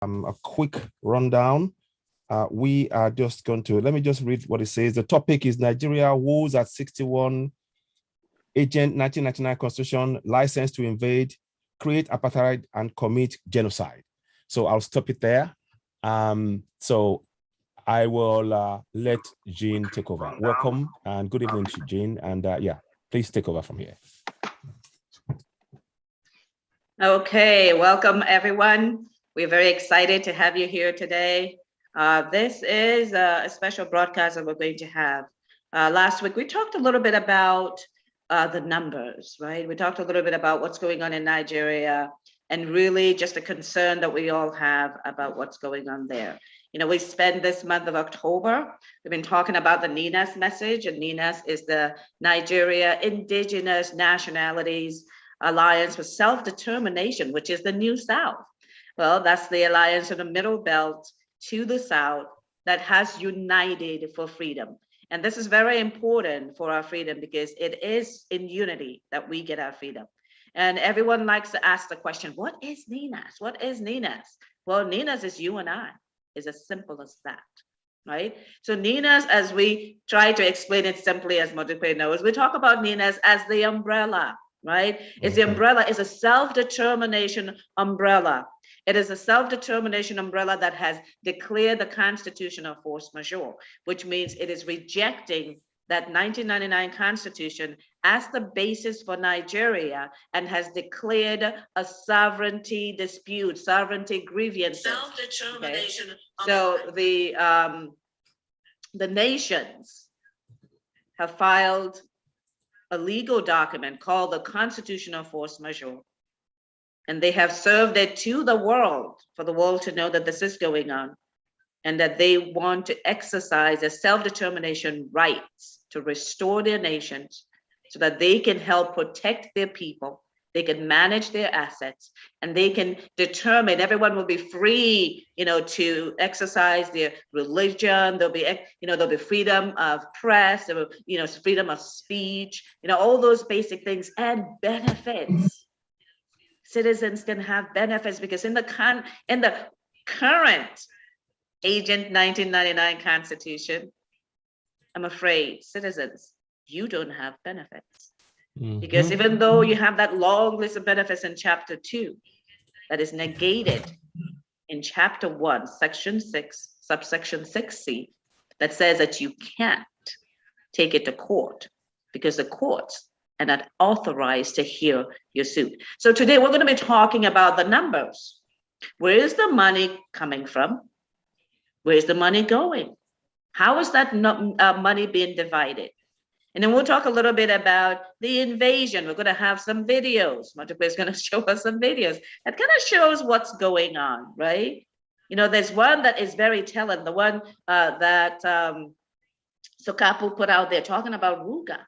a quick rundown. We are just going to, let me just read what it says. The topic is Nigeria Wars at 61, Agent 1999 Constitution, License to Invade, Create Apartheid, and Commit Genocide. So I'll stop it there. So I will let Jean take over. Welcome and good evening to Jean. And yeah, please take over from here. Okay, welcome everyone. We're very excited to have you here today. This is a special broadcast that we're going to have. Last week, we talked a little bit about the numbers, right? We talked a little bit about what's going on in Nigeria and really just a concern that we all have about what's going on there. You know, we spent this month of October, we've been talking about the NINAS message, and NINAS is the Nigeria Indigenous Nationalities Alliance for Self-Determination, which is the New South. Well, that's the alliance of the Middle Belt to the South that has united for freedom. And this is very important for our freedom because it is in unity that we get our freedom. And everyone likes to ask the question, what is NINAS? What is NINAS? Well, NINAS is you and I. It's as simple as that, right? So NINAS, as we try to explain it simply as Modupe knows, we talk about NINAS as the umbrella, right? It's the umbrella, is a self-determination umbrella. It is a self-determination umbrella that has declared the constitutional force majeure, which means it is rejecting that 1999 constitution as the basis for Nigeria and has declared a sovereignty dispute, sovereignty grievance. Self-determination. Okay? So the nations have filed a legal document called the Constitutional Force Majeure. And they have served it to the world for the world to know that this is going on and that they want to exercise their self-determination rights to restore their nations so that they can help protect their people, they can manage their assets, and they can determine, everyone will be free, you know, to exercise their religion. There'll be, you know, there'll be freedom of press, there will, you know, freedom of speech, you know, all those basic things and benefits. Citizens can have benefits because in the current Agent 1999 Constitution, I'm afraid citizens, you don't have benefits. Because even though you have that long list of benefits in Chapter 2, that is negated in Chapter 1, Section 6, subsection 6C, that says that you can't take it to court because the courts are not authorized to hear your suit. So today we're going to be talking about the numbers. Where is the money coming from? Where's the money going? How is that money being divided? And then we'll talk a little bit about the invasion. We're going to have some videos. Modupe is going to show us some videos that kind of shows what's going on, right? You know, there's one that is very telling, the one that Sokapu put out there talking about Ruga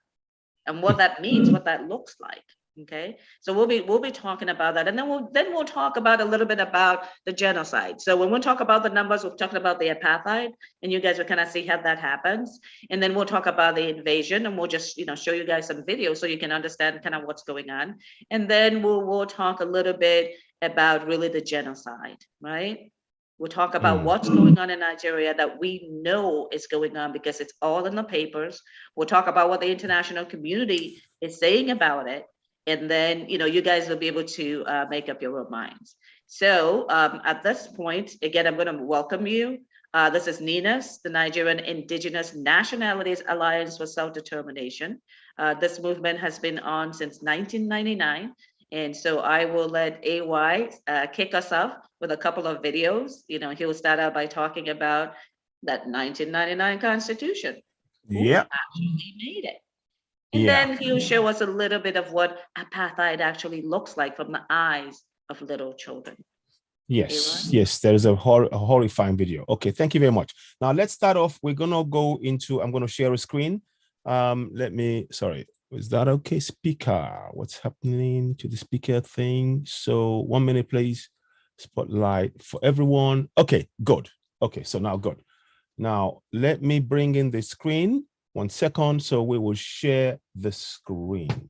and what that means, what that looks like. Okay, so we'll be talking about that, and then we'll talk about a little bit about the genocide. So when we talk about the numbers, we're talking about the apartheid, and you guys will kind of see how that happens. And then we'll talk about the invasion, and we'll just, you know, show you guys some videos so you can understand kind of what's going on. And then we'll talk a little bit about really the genocide, right? We'll talk about what's going on in Nigeria that we know is going on because it's all in the papers. We'll talk about what the international community is saying about it. And then, you know, you guys will be able to make up your own minds. So at this point, again, I'm going to welcome you. This is NINAS, the Nigerian Indigenous Nationalities Alliance for Self-Determination. This movement has been on since 1999. And so I will let AY kick us off with a couple of videos. You know, he'll start out by talking about that 1999 Constitution. Yeah. Who actually made it? And then he'll show us a little bit of what apartheid actually looks like from the eyes of little children. Yes, yes, there is a horrifying video. Okay, thank you very much. Now let's start off. We're gonna go into, I'm gonna share a screen. Sorry, is that okay? Speaker, what's happening to the speaker thing? So 1 minute, please. Spotlight for everyone. Okay, good. Okay, so now good. Now let me bring in the screen. 1 second, so we will share the screen.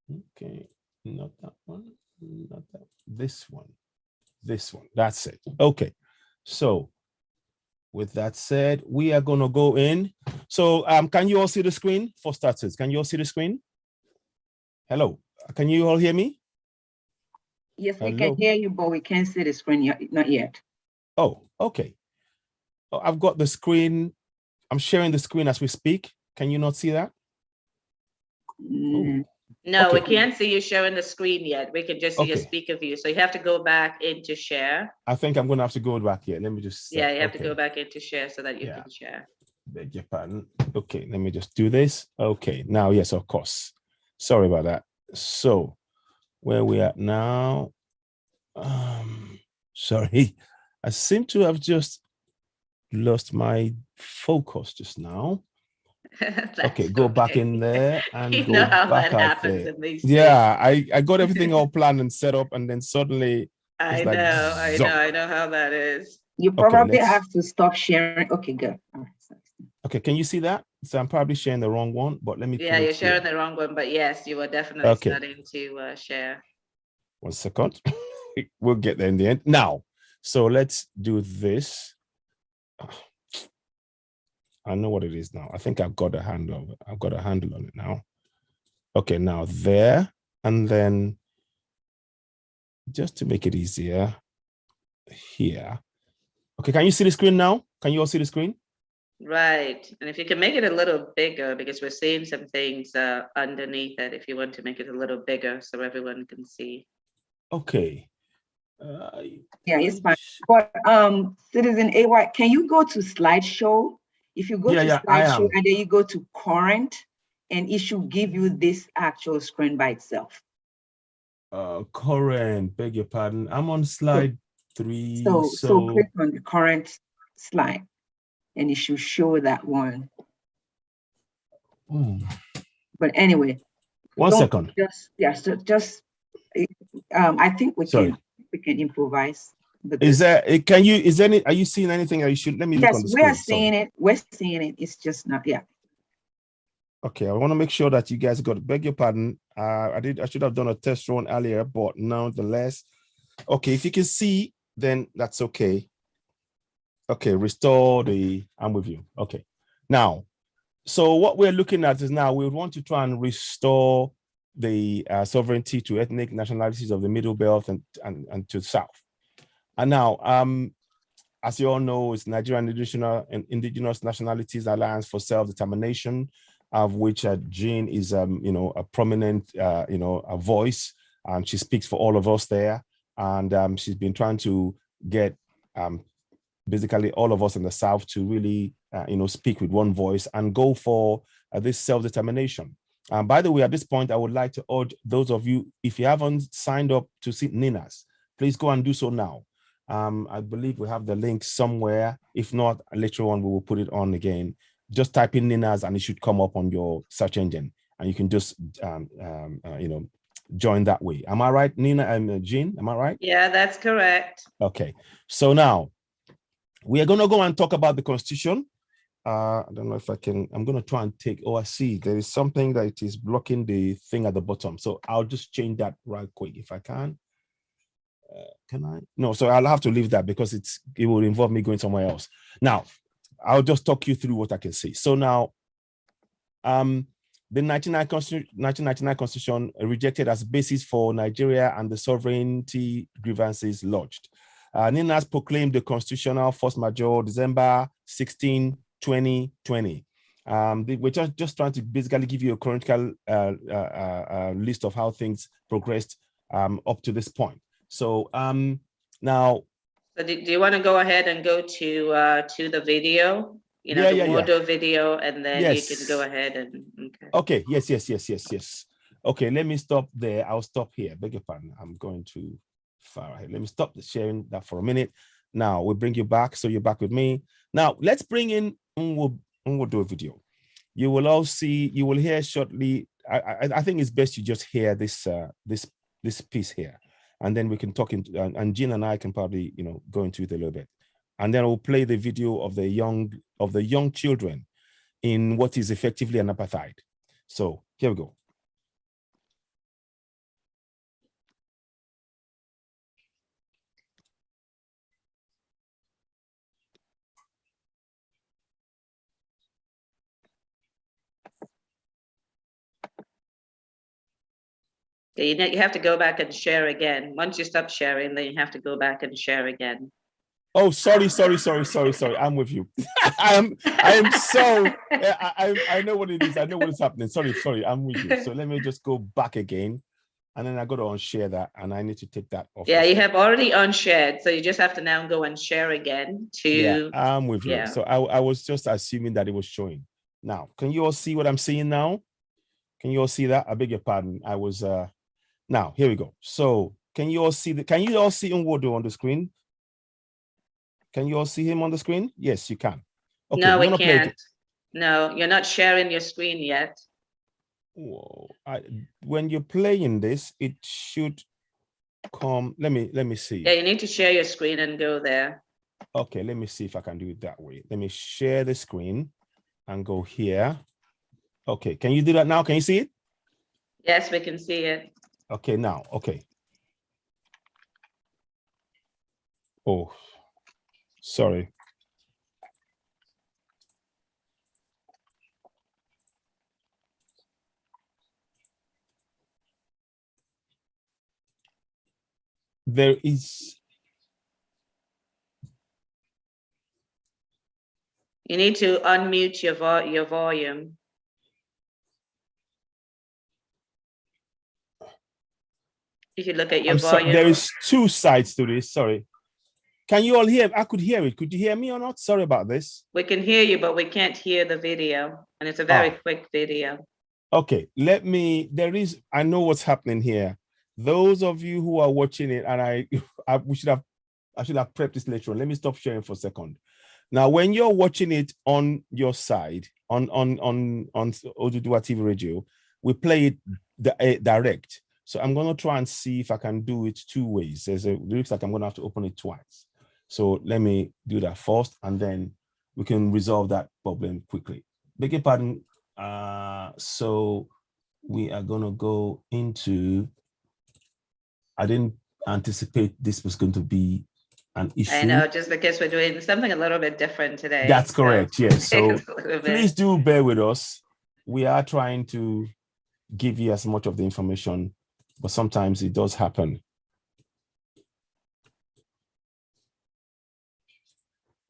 Okay, not that one, not that, this one, that's it. Okay, So with that said, we are going to go in. So can you all see the screen for starters? Can you all see the screen? Hello, can you all hear me? Yes, we can hear you, but we can't see the screen yet, not yet. Oh, okay. Oh, I've got the screen. I'm sharing the screen as we speak. Can you not see that? No, okay. We can't see you showing the screen yet. We can just see your speaker view. So you have to go back into share. I think I'm going to have to go back here. Let me just. Yeah, you have to go back into share so that you can share. Beg your pardon. Okay, let me just do this. Okay, now, yes, of course. Sorry about that. So where we at now? Sorry, I seem to have just lost my focus just now. Okay, go back in there and you go know how back that out happens there. in these Yeah, things. I got everything all planned and set up, and then suddenly I know how that is. You probably have to stop sharing. Okay, good. Okay, can you see that? So I'm probably sharing the wrong one, but let me. Yeah, you're sharing the wrong one, but yes, you are definitely starting to share. 1 second. We'll get there in the end. Now, so let's do this. I know what it is now. I think I've got a handle. I've got a handle on it now. Okay, now there, and then just to make it easier, here. Okay, can you see the screen now? Can you all see the screen? Right, and if you can make it a little bigger, because we're seeing some things underneath it, if you want to make it a little bigger so everyone can see. Okay. Yeah, it's fine. But Citizen AY, can you go to slideshow? If you go to slideshow and then you go to current, and it should give you this actual screen by itself. Current, beg your pardon. I'm on slide 3. So click on the current slide, and it should show that one. But anyway, 1 second. I think we can improvise. Is there? Can you? Is there any? Are you seeing anything? You should let me look on the screen. Yes, we're seeing it. We're seeing it. It's just not yet. Okay, I want to make sure that you guys got it. Beg your pardon. I should have done a test run earlier, but nonetheless, okay. If you can see, then that's okay. Okay, restore the. I'm with you. Okay, now, so what we're looking at is now we want to try and restore the sovereignty to ethnic nationalities of the Middle Belt and to the South. And now, as you all know, it's Nigerian Indigenous Nationalities Alliance for Self-Determination, of which Jean is, a prominent, a voice, and she speaks for all of us there. And she's been trying to get basically all of us in the South to really, speak with one voice and go for this self-determination. By the way, at this point, I would like to urge those of you, if you haven't signed up to see NINAS, please go and do so now. I believe we have the link somewhere. If not, later on, we will put it on again. Just type in NINAS and it should come up on your search engine, and you can just, join that way. Am I right, Nina and Jean? Am I right? Yeah, that's correct. Okay. So now we are going to go and talk about the Constitution. I don't know if I can. I'm going to try and take. Oh, I see. There is something that is blocking the thing at the bottom. So I'll just change that right quick if I can. Can I? No, so I'll have to leave that because it will involve me going somewhere else. Now, I'll just talk you through what I can see. So now, the 1999 Constitution rejected as basis for Nigeria and the sovereignty grievances lodged. NINAS proclaimed the constitutional force majeure December 16, 2020. We're just trying to basically give you a chronological list of how things progressed up to this point. So now. So do you want to go ahead and go to the video? The Modo video, and then you can go ahead and. Okay. Yes. Okay, let me stop there. I'll stop here. Beg your pardon. I'm going too far ahead. Let me stop the sharing that for a minute. Now we'll bring you back, so you're back with me. Now let's bring in. We'll do a video. You will all see. You will hear shortly. I think it's best you just hear this this piece here, and then we can talk into. And Jean and I can probably go into it a little bit, and then we'll play the video of the young children in what is effectively an apartheid. So here we go. You have to go back and share again. Once you stop sharing, then you have to go back and share again. Oh, sorry. I'm with you. I am so, I know what it is. I know what is happening. Sorry, I'm with you. So let me just go back again. And then I got to unshare that, and I need to take that off. Yeah, you have already unshared, so you just have to now go and share again to. Yeah, I'm with you. Yeah. So I was just assuming that it was showing. Now, can you all see what I'm seeing now? Can you all see that? I beg your pardon. I was now here we go. So can you all see can you all see Nwodo on the screen? Can you all see him on the screen? Yes, you can. Okay, no, we can't. No, you're not sharing your screen yet. Whoa. When you're playing this, it should come. Let me see. Yeah, you need to share your screen and go there. Okay, let me see if I can do it that way. Let me share the screen and go here. Okay, can you do that now? Can you see it? Yes, we can see it. Okay, now, okay. Oh, sorry. There is. You need to unmute your volume. If you look at your volume. There is two sides to this, sorry. Can you all hear? I could hear it. Could you hear me or not? Sorry about this. We can hear you, but we can't hear the video. And it's a very quick video. Okay, I know what's happening here. Those of you who are watching it, and I should have prepped this later on. Let me stop sharing for a second. Now, when you're watching it on your side, on Oduduwa TV radio, we play it direct. So I'm going to try and see if I can do it two ways. It looks like I'm going to have to open it twice. So let me do that first, and then we can resolve that problem quickly. Beg your pardon. So we are going to go into, I didn't anticipate this was going to be an issue. I know, just because we're doing something a little bit different today. That's correct, yes. So please do bear with us. We are trying to give you as much of the information, but sometimes it does happen.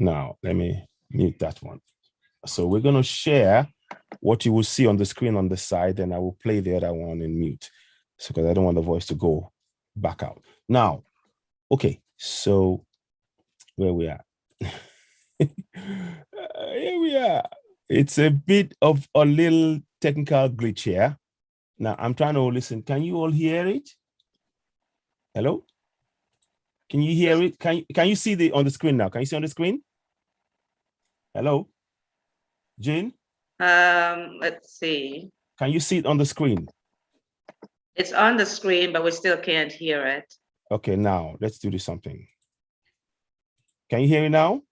Now, let me mute that one. So we're going to share what you will see on the screen on the side, and I will play the other one in mute, so because I don't want the voice to go back out. Now, okay, so where we are. Here we are. It's a bit of a little technical glitch here. Now, I'm trying to listen. Can you all hear it? Hello? Can you hear it? Can you see it on the screen now? Can you see on the screen? Hello? Jane? Let's see. Can you see it on the screen? It's on the screen, but we still can't hear it. Okay, now let's do this something. Can you hear it now?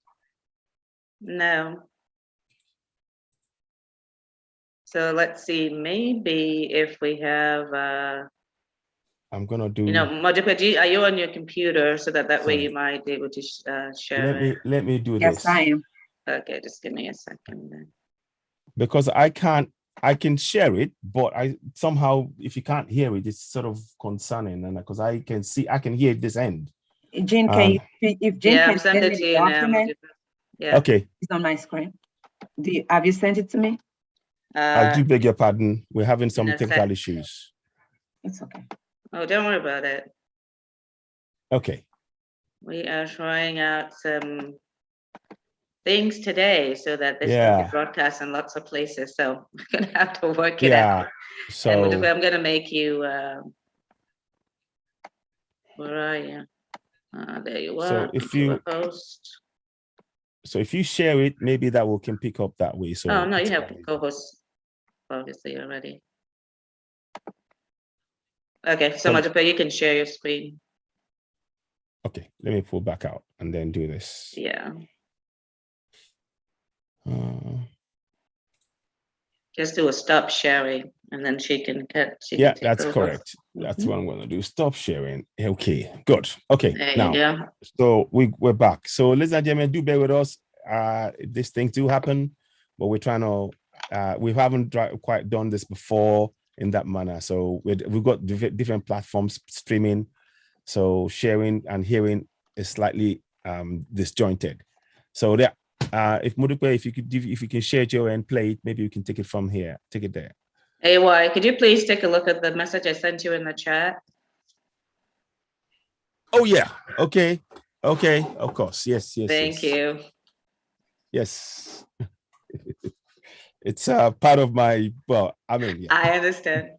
No. So let's see, maybe if we have I'm gonna do, Modupeji, are you on your computer so that way you might be able to share? Let me do this. Yes, I am. Okay, just give me a second then. Because I can share it, but I somehow, if you can't hear it, it's sort of concerning, and because I can hear this end. Jane, can if Jane can send it to you document? Yeah. Okay. It's on my screen. Have you sent it to me? I do beg your pardon. We're having some technical issues. It's okay. Oh, don't worry about it. Okay. We are trying out some things today so that this can be broadcast in lots of places. So we're gonna have to work it out. So and I'm gonna make you. Where are you? There you are. So if you share it, maybe that can pick up that way. So no, you have co-host obviously already. Okay, so you can share your screen. Okay, let me pull back out and then do this. Yeah. Just do a stop sharing, and then she can that's correct. That's what I'm going to do. Stop sharing. Okay, good. Okay, now, so we're back. So ladies and gentlemen, do bear with us. These things do happen, but we're trying to, we haven't quite done this before. in that manner. So we've got different platforms streaming. So sharing and hearing is slightly disjointed. So there, if Modupe, if you can share it your end, play it, maybe you can take it from here, take it there. AY, could you please take a look at the message I sent you in the chat? Oh yeah, okay, of course, yes. Thank you. Yes. It's part of my, well, I mean, yeah. I understand.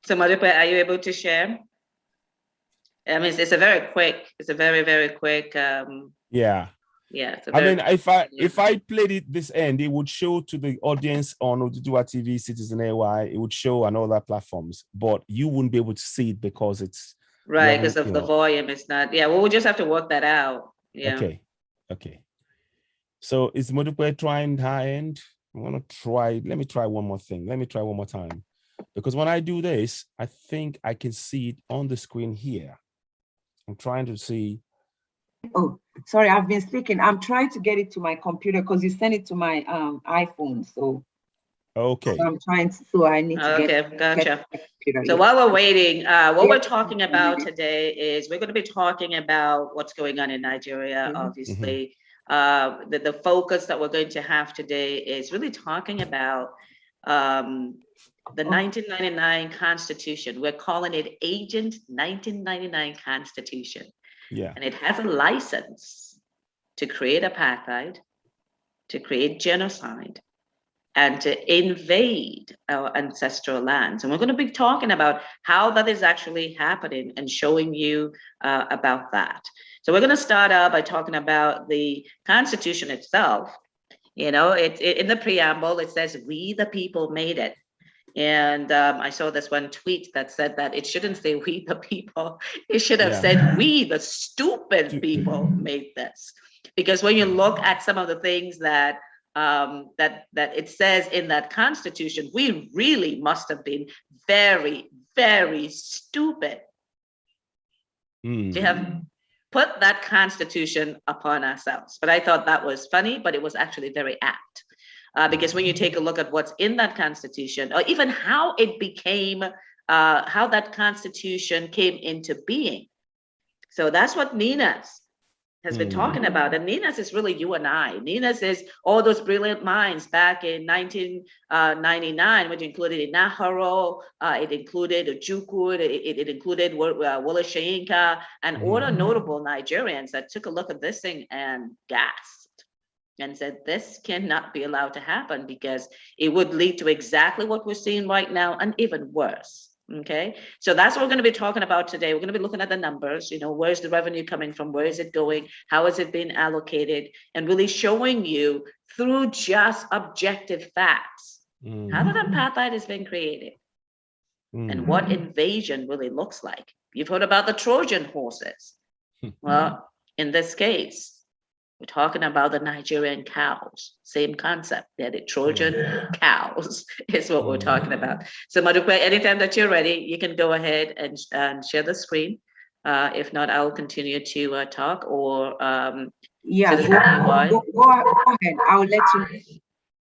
So Modupe, are you able to share? I mean, it's a very quick, it's a very, very quick. Yeah. Yeah. I mean, if I played it this end, it would show to the audience on Oduduwa TV, Citizen AY, it would show on other platforms, but you wouldn't be able to see it because it's right, because of the volume. It's not, yeah, well, we'll just have to work that out. Yeah. Okay. So is Modupe trying high end? I'm gonna try, let me try one more thing. Let me try one more time. Because when I do this, I think I can see it on the screen here. I'm trying to see. Oh, sorry, I've been speaking. I'm trying to get it to my computer because you sent it to my iPhone. So okay. So I'm trying to, so I need to get gotcha. So while we're waiting, what we're talking about today is we're going to be talking about what's going on in Nigeria, obviously. The focus that we're going to have today is really talking about the 1999 Constitution. We're calling it Agent 1999 Constitution. Yeah. And it has a license to create apartheid, to create genocide, and to invade our ancestral lands. And we're going to be talking about how that is actually happening and showing you about that. So we're going to start out by talking about the Constitution itself. You know, in the preamble, it says, "We the people made it." And I saw this one tweet that said that it shouldn't say "we the people," it should have said "we the stupid people made this." Because when you look at some of the things that that it says in that Constitution, we really must have been very, very stupid to have put that Constitution upon ourselves. But I thought that was funny, but it was actually very apt. Because when you take a look at what's in that Constitution, or even how it became, how that Constitution came into being. So that's what Nina's has been talking about. And Nina's is really you and I. Nina's is all those brilliant minds back in 1999, which included Inaharo, it included Ojukwu, it included Wole Soyinka, and all the notable Nigerians that took a look at this thing and gasped and said, this cannot be allowed to happen because it would lead to exactly what we're seeing right now and even worse. Okay, so that's what we're going to be talking about today. We're going to be looking at the numbers, you know, where's the revenue coming from? Where is it going? How is it being allocated? And really showing you through just objective facts, how that apartheid has been created and what invasion really looks like. You've heard about the Trojan horses. Well, in this case, we're talking about the Nigerian cows, same concept. They're the Trojan cows is what we're talking about. So Madupe, anytime that you're ready, you can go ahead and share the screen. If not, I'll continue to talk or yeah, go ahead. I'll let you.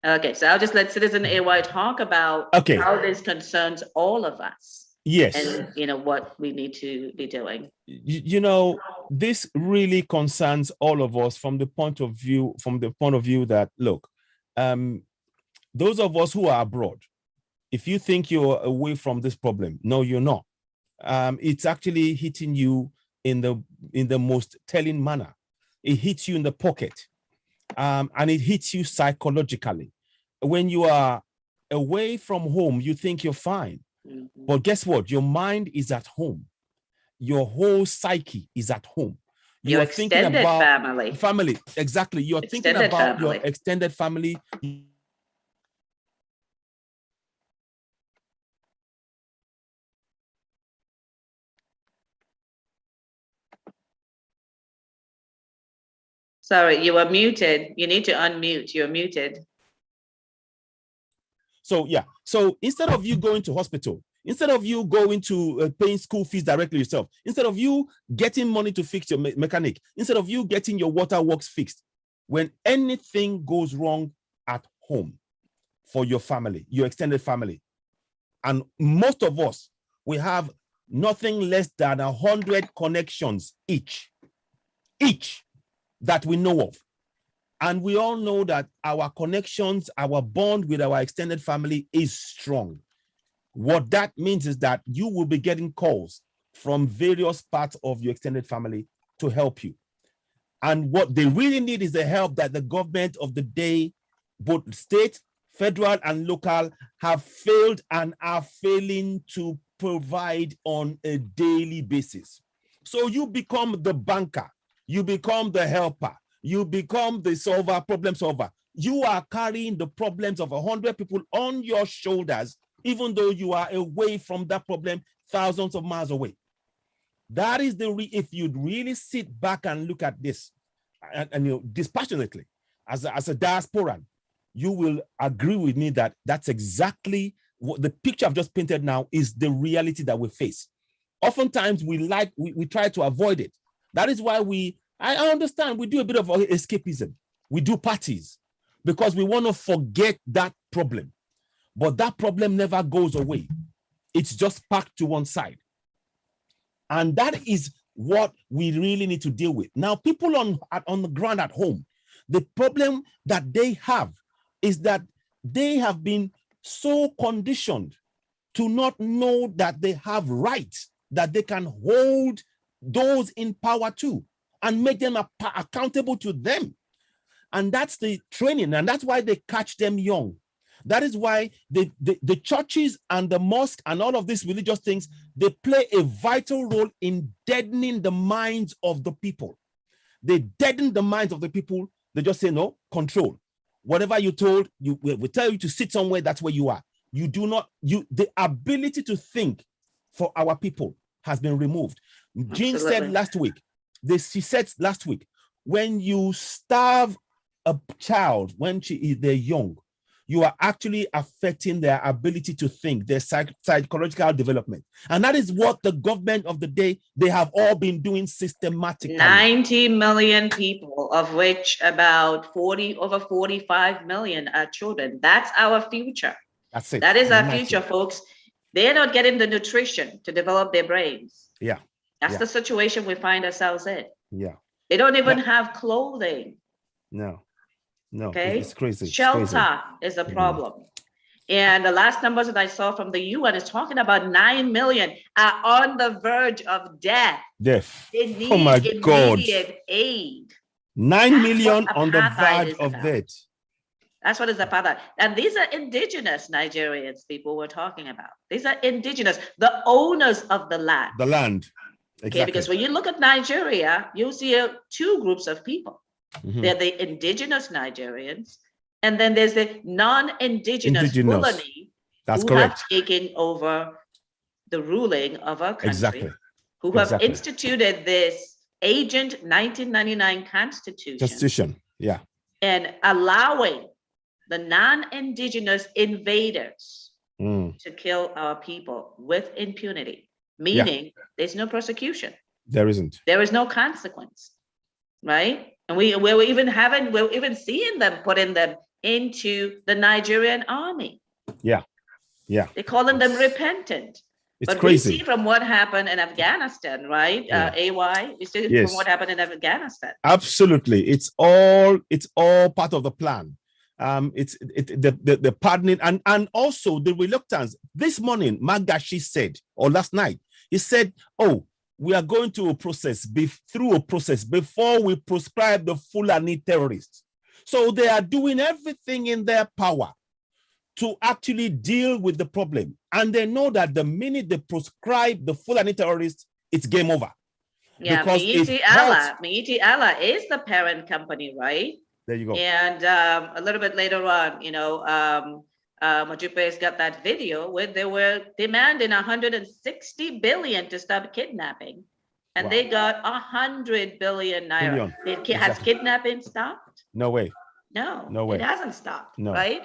Okay, so I'll just let Citizen AY talk about how this concerns all of us. Yes. And you know what we need to be doing. You know, this really concerns all of us from the point of view that, look, those of us who are abroad, if you think you're away from this problem, no, you're not. It's actually hitting you in the most telling manner. It hits you in the pocket, and it hits you psychologically. When you are away from home, you think you're fine. But guess what? Your mind is at home. Your whole psyche is at home. You're thinking about family. Exactly. You're thinking about your extended family. Sorry, you are muted. You need to unmute. You're muted. So yeah. So instead of you going to hospital, instead of you going to paying school fees directly yourself, instead of you getting money to fix your mechanic, instead of you getting your waterworks fixed, when anything goes wrong at home for your family, your extended family, And most of us, we have nothing less than 100 connections each that we know of. And we all know that our connections, our bond with our extended family is strong. What that means is that you will be getting calls from various parts of your extended family to help you. And what they really need is the help that the government of the day, both state, federal, and local, have failed and are failing to provide on a daily basis. So you become the banker, you become the helper, you become the solver, problem solver. You are carrying the problems of 100 people on your shoulders, even though you are away from that problem thousands of miles away. That is if you'd really sit back and look at this, and you know, dispassionately, as a diasporan, you will agree with me that that's exactly what the picture I've just painted now is the reality that we face. Oftentimes we try to avoid it. That is why I understand we do a bit of escapism. We do parties because we want to forget that problem. But that problem never goes away. It's just packed to one side. And that is what we really need to deal with. Now, people on the ground at home, the problem that they have is that they have been so conditioned to not know that they have rights, that they can hold those in power to and make them accountable to them. And that's the training, and that's why they catch them young. That is why the churches and the mosque and all of these religious things, they play a vital role in deadening the minds of the people. They deaden the minds of the people. They just say, no, control. Whatever you're told, we tell you to sit somewhere, that's where you are. You do not, the ability to think for our people has been removed. Jean said last week, she said last week, when you starve a child when they're young, you are actually affecting their ability to think, their psychological development. And that is what the government of the day, they have all been doing systematically. 90 million people, of which about over 45 million are children. That's our future. That's it. That is our future, folks. They're not getting the nutrition to develop their brains. Yeah. That's the situation we find ourselves in. Yeah. They don't even have clothing. No. No, okay, it's crazy. Shelter is a problem. And the last numbers that I saw from the UN is talking about 9 million are on the verge of death. They need immediate aid. 9 million on the verge of death. That's what is apartheid. And these are indigenous Nigerians, people we're talking about. These are indigenous, the owners of the land. The land. Exactly. Okay, because when you look at Nigeria, you see two groups of people. They're the indigenous Nigerians, and then there's the non-indigenous Fulani who have taken over the ruling of our country, who have instituted this Agent 1999 Constitution, and allowing the non-indigenous invaders to kill our people with impunity, meaning there's no prosecution. There isn't. There is no consequence, right? And we're even seeing them putting them into the Nigerian army. Yeah. They're calling them repentant. It's but crazy. We see from what happened in Afghanistan, right? AY, we see from what happened in Afghanistan. Absolutely. It's all part of the plan. It's the pardoning and also the reluctance. This morning, Magashi said, or last night, he said, oh, we are going to through a process before we proscribe the Fulani terrorists. So they are doing everything in their power to actually deal with the problem. And they know that the minute they proscribe the Fulani terrorists, it's game over. Yeah, Miiti Allah is the parent company, right? There you go. And a little bit later on, Majupe's got that video where they were demanding 160 billion to stop kidnapping, and they got 100 billion naira. Has kidnapping stopped? No way. No way. It hasn't stopped. No. Right?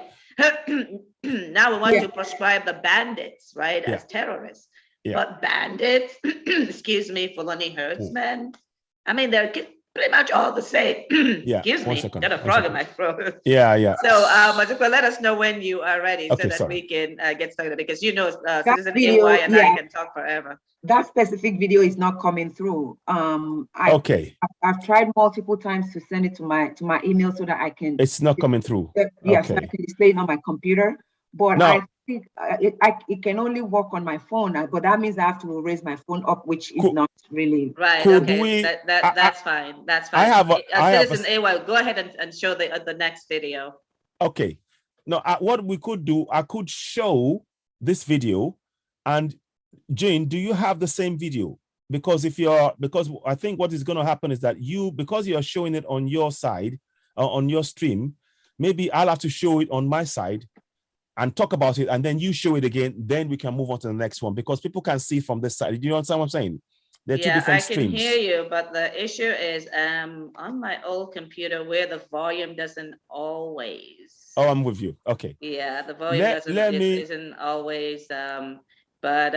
Now we want to prescribe the bandits, right, as terrorists. But bandits, excuse me, Fulani herdsmen. I mean, pretty much all the same. Yeah. Excuse me, Second, got a frog in my throat. Yeah. So, Madukwe, let us know when you are ready so that we can get started, because Citizen video, AY and I can talk forever. That specific video is not coming through. I've tried multiple times to send it to my email so that I can. It's not coming through. Yes, so I can display it on my computer. But I think it can only work on my phone. But that means I have to raise my phone up, which is not really right. Okay, that's fine. That's fine. Citizen AY, go ahead and show the next video. Okay. No, what we could do, I could show this video, and Jane, do you have the same video? Because I think what is going to happen is that because you're showing it on your side, on your stream, maybe I'll have to show it on my side and talk about it, and then you show it again. Then we can move on to the next one, because people can see from this side. Do you understand what I'm saying? They're two different streams. I can hear you, but the issue is on my old computer where the volume doesn't always. Oh, I'm with you. Okay. Yeah, the volume isn't always. But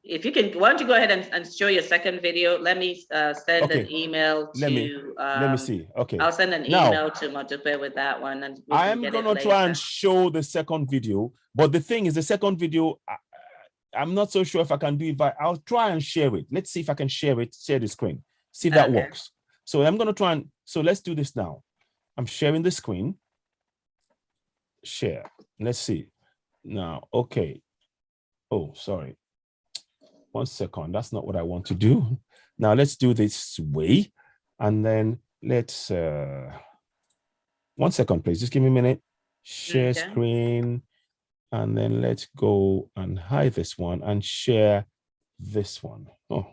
if you can, why don't you go ahead and show your second video? Let me send an email to. Let me see. Okay. I'll send an email to Madukwe with that one, and I am gonna try and show the second video. But the thing is, the second video, I'm not so sure if I can do it, but I'll try and share it. Let's see if I can share it. Share the screen. See if that works. So I'm gonna try and. So let's do this now. I'm sharing the screen. Share. Let's see. Now, okay. Oh, sorry. 1 second. That's not what I want to do. Now let's do this way. And then let's 1 second, please. Just give me a minute. Share screen. And then let's go and hide this one and share this one. Oh,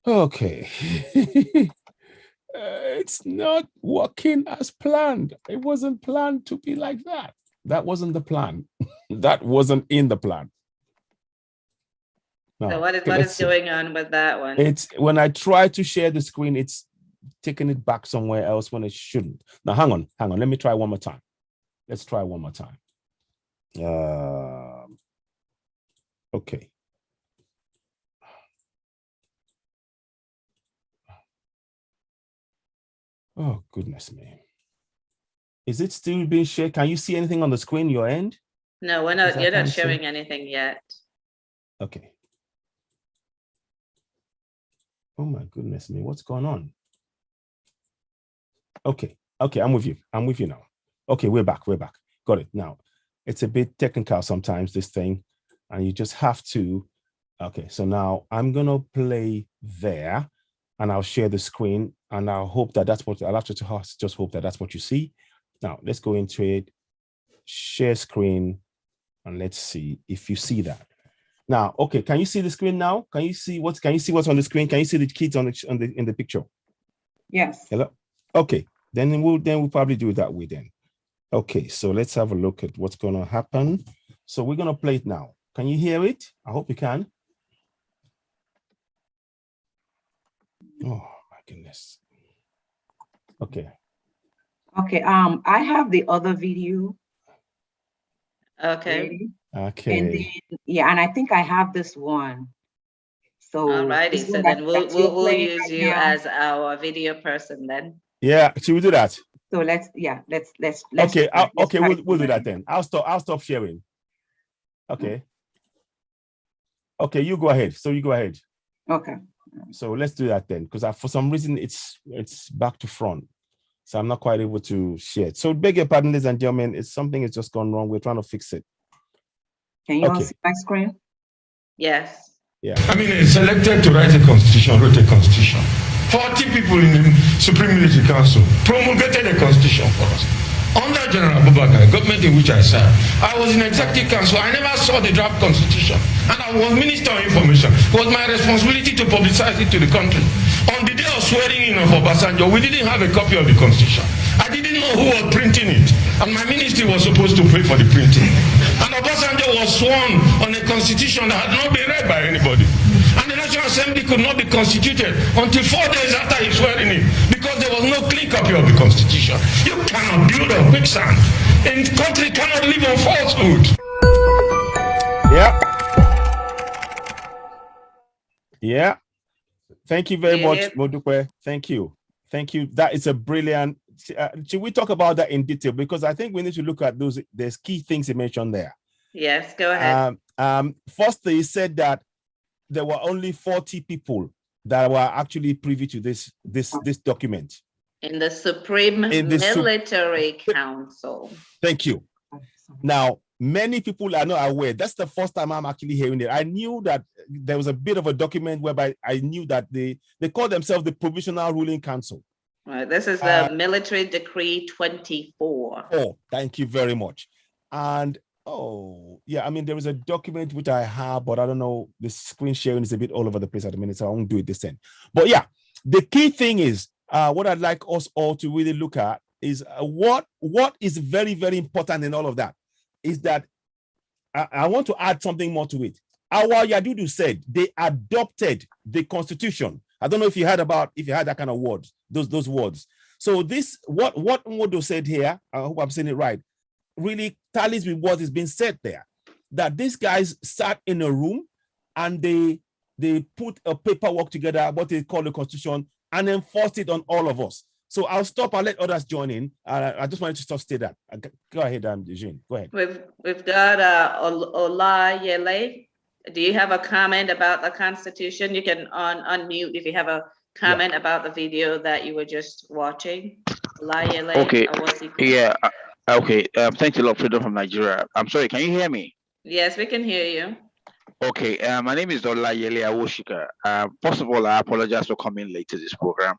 okay. It's not working as planned. It wasn't planned to be like that. That wasn't the plan. That wasn't in the plan. No, so what is going on with that one? It's when I try to share the screen, it's taking it back somewhere else when it shouldn't. Now, hang on. Let me try one more time. Let's try one more time. Okay. Oh, goodness me. Is it still being shared? Can you see anything on the screen, your end? No, we're not. You're not showing anything yet. Okay. Oh my goodness me, what's going on? Okay, I'm with you. I'm with you now. Okay, we're back. Got it. Now, it's a bit technical sometimes, this thing, and you just have to. Okay, so now I'm gonna play there, and I'll share the screen, and I'll hope that that's what I'll have to just hope that that's what you see. Now let's go into it, share screen, and let's see if you see that. Now, okay, can you see the screen now? Can you see what's on the screen? Can you see the kids in the picture? Yes. Hello. Okay, then we'll probably do it that way then. Okay, so let's have a look at what's going to happen. So we're going to play it now. Can you hear it? I hope you can. Oh my goodness. Okay. Okay, I have the other video. Okay. Okay. And then, and I think I have this one. So alrighty, so then we'll use you as our video person then. Yeah, should we do that? So let's okay, we'll do that then. I'll stop sharing. Okay. Okay, you go ahead. So you go ahead. Okay. So let's do that then, because for some reason it's back to front. So I'm not quite able to share it. So beg your pardon, ladies and gentlemen, something has just gone wrong. We're trying to fix it. Can you all see my screen? Yes. Yeah. I mean, selected to write a constitution, wrote a constitution. 40 people in the Supreme Military Council promulgated a constitution for us. Under General Abubakar, government in which I served, I was in executive council. I never saw the draft constitution. And I was Minister of Information. It was my responsibility to publicize it to the country. On the day of swearing in of Obasanjo, we didn't have a copy of the constitution. I didn't know who was printing it. And my ministry was supposed to pay for the printing. And Obasanjo was sworn on a constitution that had not been read by anybody. And the National Assembly could not be constituted until 4 days after his swearing in, because there was no clean copy of the constitution. You cannot build on quicksand. And the country cannot live on falsehood. Yeah. Yeah. Thank you very much, Modukwe. Thank you. Thank you. That is a brilliant. Should we talk about that in detail? Because I think we need to look at those. There's key things you mentioned there. Yes, go ahead. First, he said that there were only 40 people that were actually privy to this document. In the Supreme Military Council. Thank you. Now, many people are not aware. That's the first time I'm actually hearing it. I knew that there was a bit of a document whereby I knew that they call themselves the Provisional Ruling Council. Right. This is the Military Decree 24. Oh, thank you very much. And oh, yeah, I mean, there is a document which I have, but I don't know, the screen sharing is a bit all over the place at the minute, so I won't do it this time. But yeah, the key thing is, what I'd like us all to really look at is what is very, very important in all of that is that I want to add something more to it. Our Yadudu said they adopted the Constitution. I don't know if you heard that kind of words, those words. So this, what Modo said here, I hope I'm saying it right, really tallies with what is being said there. That these guys sat in a room and they put a paperwork together, what they call the Constitution, and enforced it on all of us. So I'll stop. I'll let others join in. I just wanted to stop state that. Go ahead, Njenje. Go ahead. We've got Olayele. Do you have a comment about the Constitution? You can unmute if you have a comment about the video that you were just watching. Olayele. Okay. Yeah. Okay. Thanks a lot, Freedom from Nigeria. I'm sorry. Can you hear me? Yes, we can hear you. Okay. My name is Olayele Awoshika. First of all, I apologize for coming late to this program.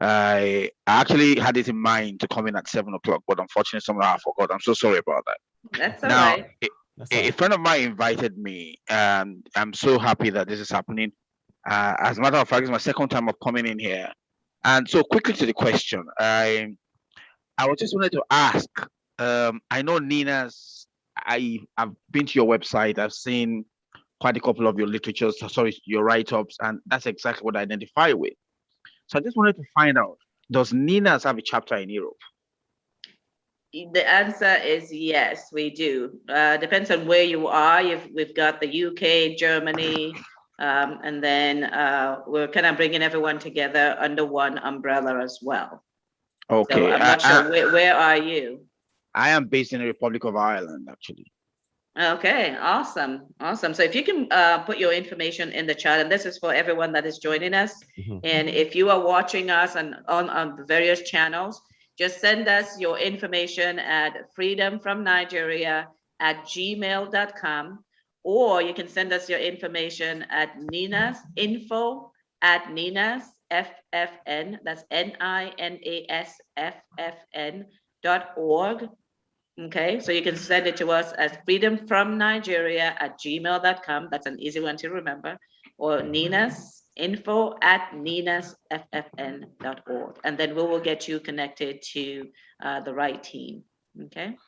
I actually had it in mind to come in at 7 o'clock, but unfortunately, somehow I forgot. I'm so sorry about that. That's all right. A friend of mine invited me, and I'm so happy that this is happening. As a matter of fact, it's my second time of coming in here. And so quickly to the question, I was just wanted to ask, I know Nina's, I've been to your website, I've seen quite a couple of your your write-ups, and that's exactly what I identify with. So I just wanted to find out, does Nina's have a chapter in Europe? The answer is yes, we do. Depends on where you are. We've got the UK, Germany, and then we're kind of bringing everyone together under one umbrella as well. Okay. So I'm not sure, where are you? I am based in the Republic of Ireland, actually. Okay, awesome. So if you can put your information in the chat, and this is for everyone that is joining us. And if you are watching us on the various channels, just send us your information at freedomfromnigeria@gmail.com, or you can send us your information at info@ninasffn, that's NINASFFN.org. Okay, so you can send it to us as freedomfromnigeria@gmail.com. That's an easy one to remember. Or info@ninasffn.org. And then we will get you connected to the right team. Okay.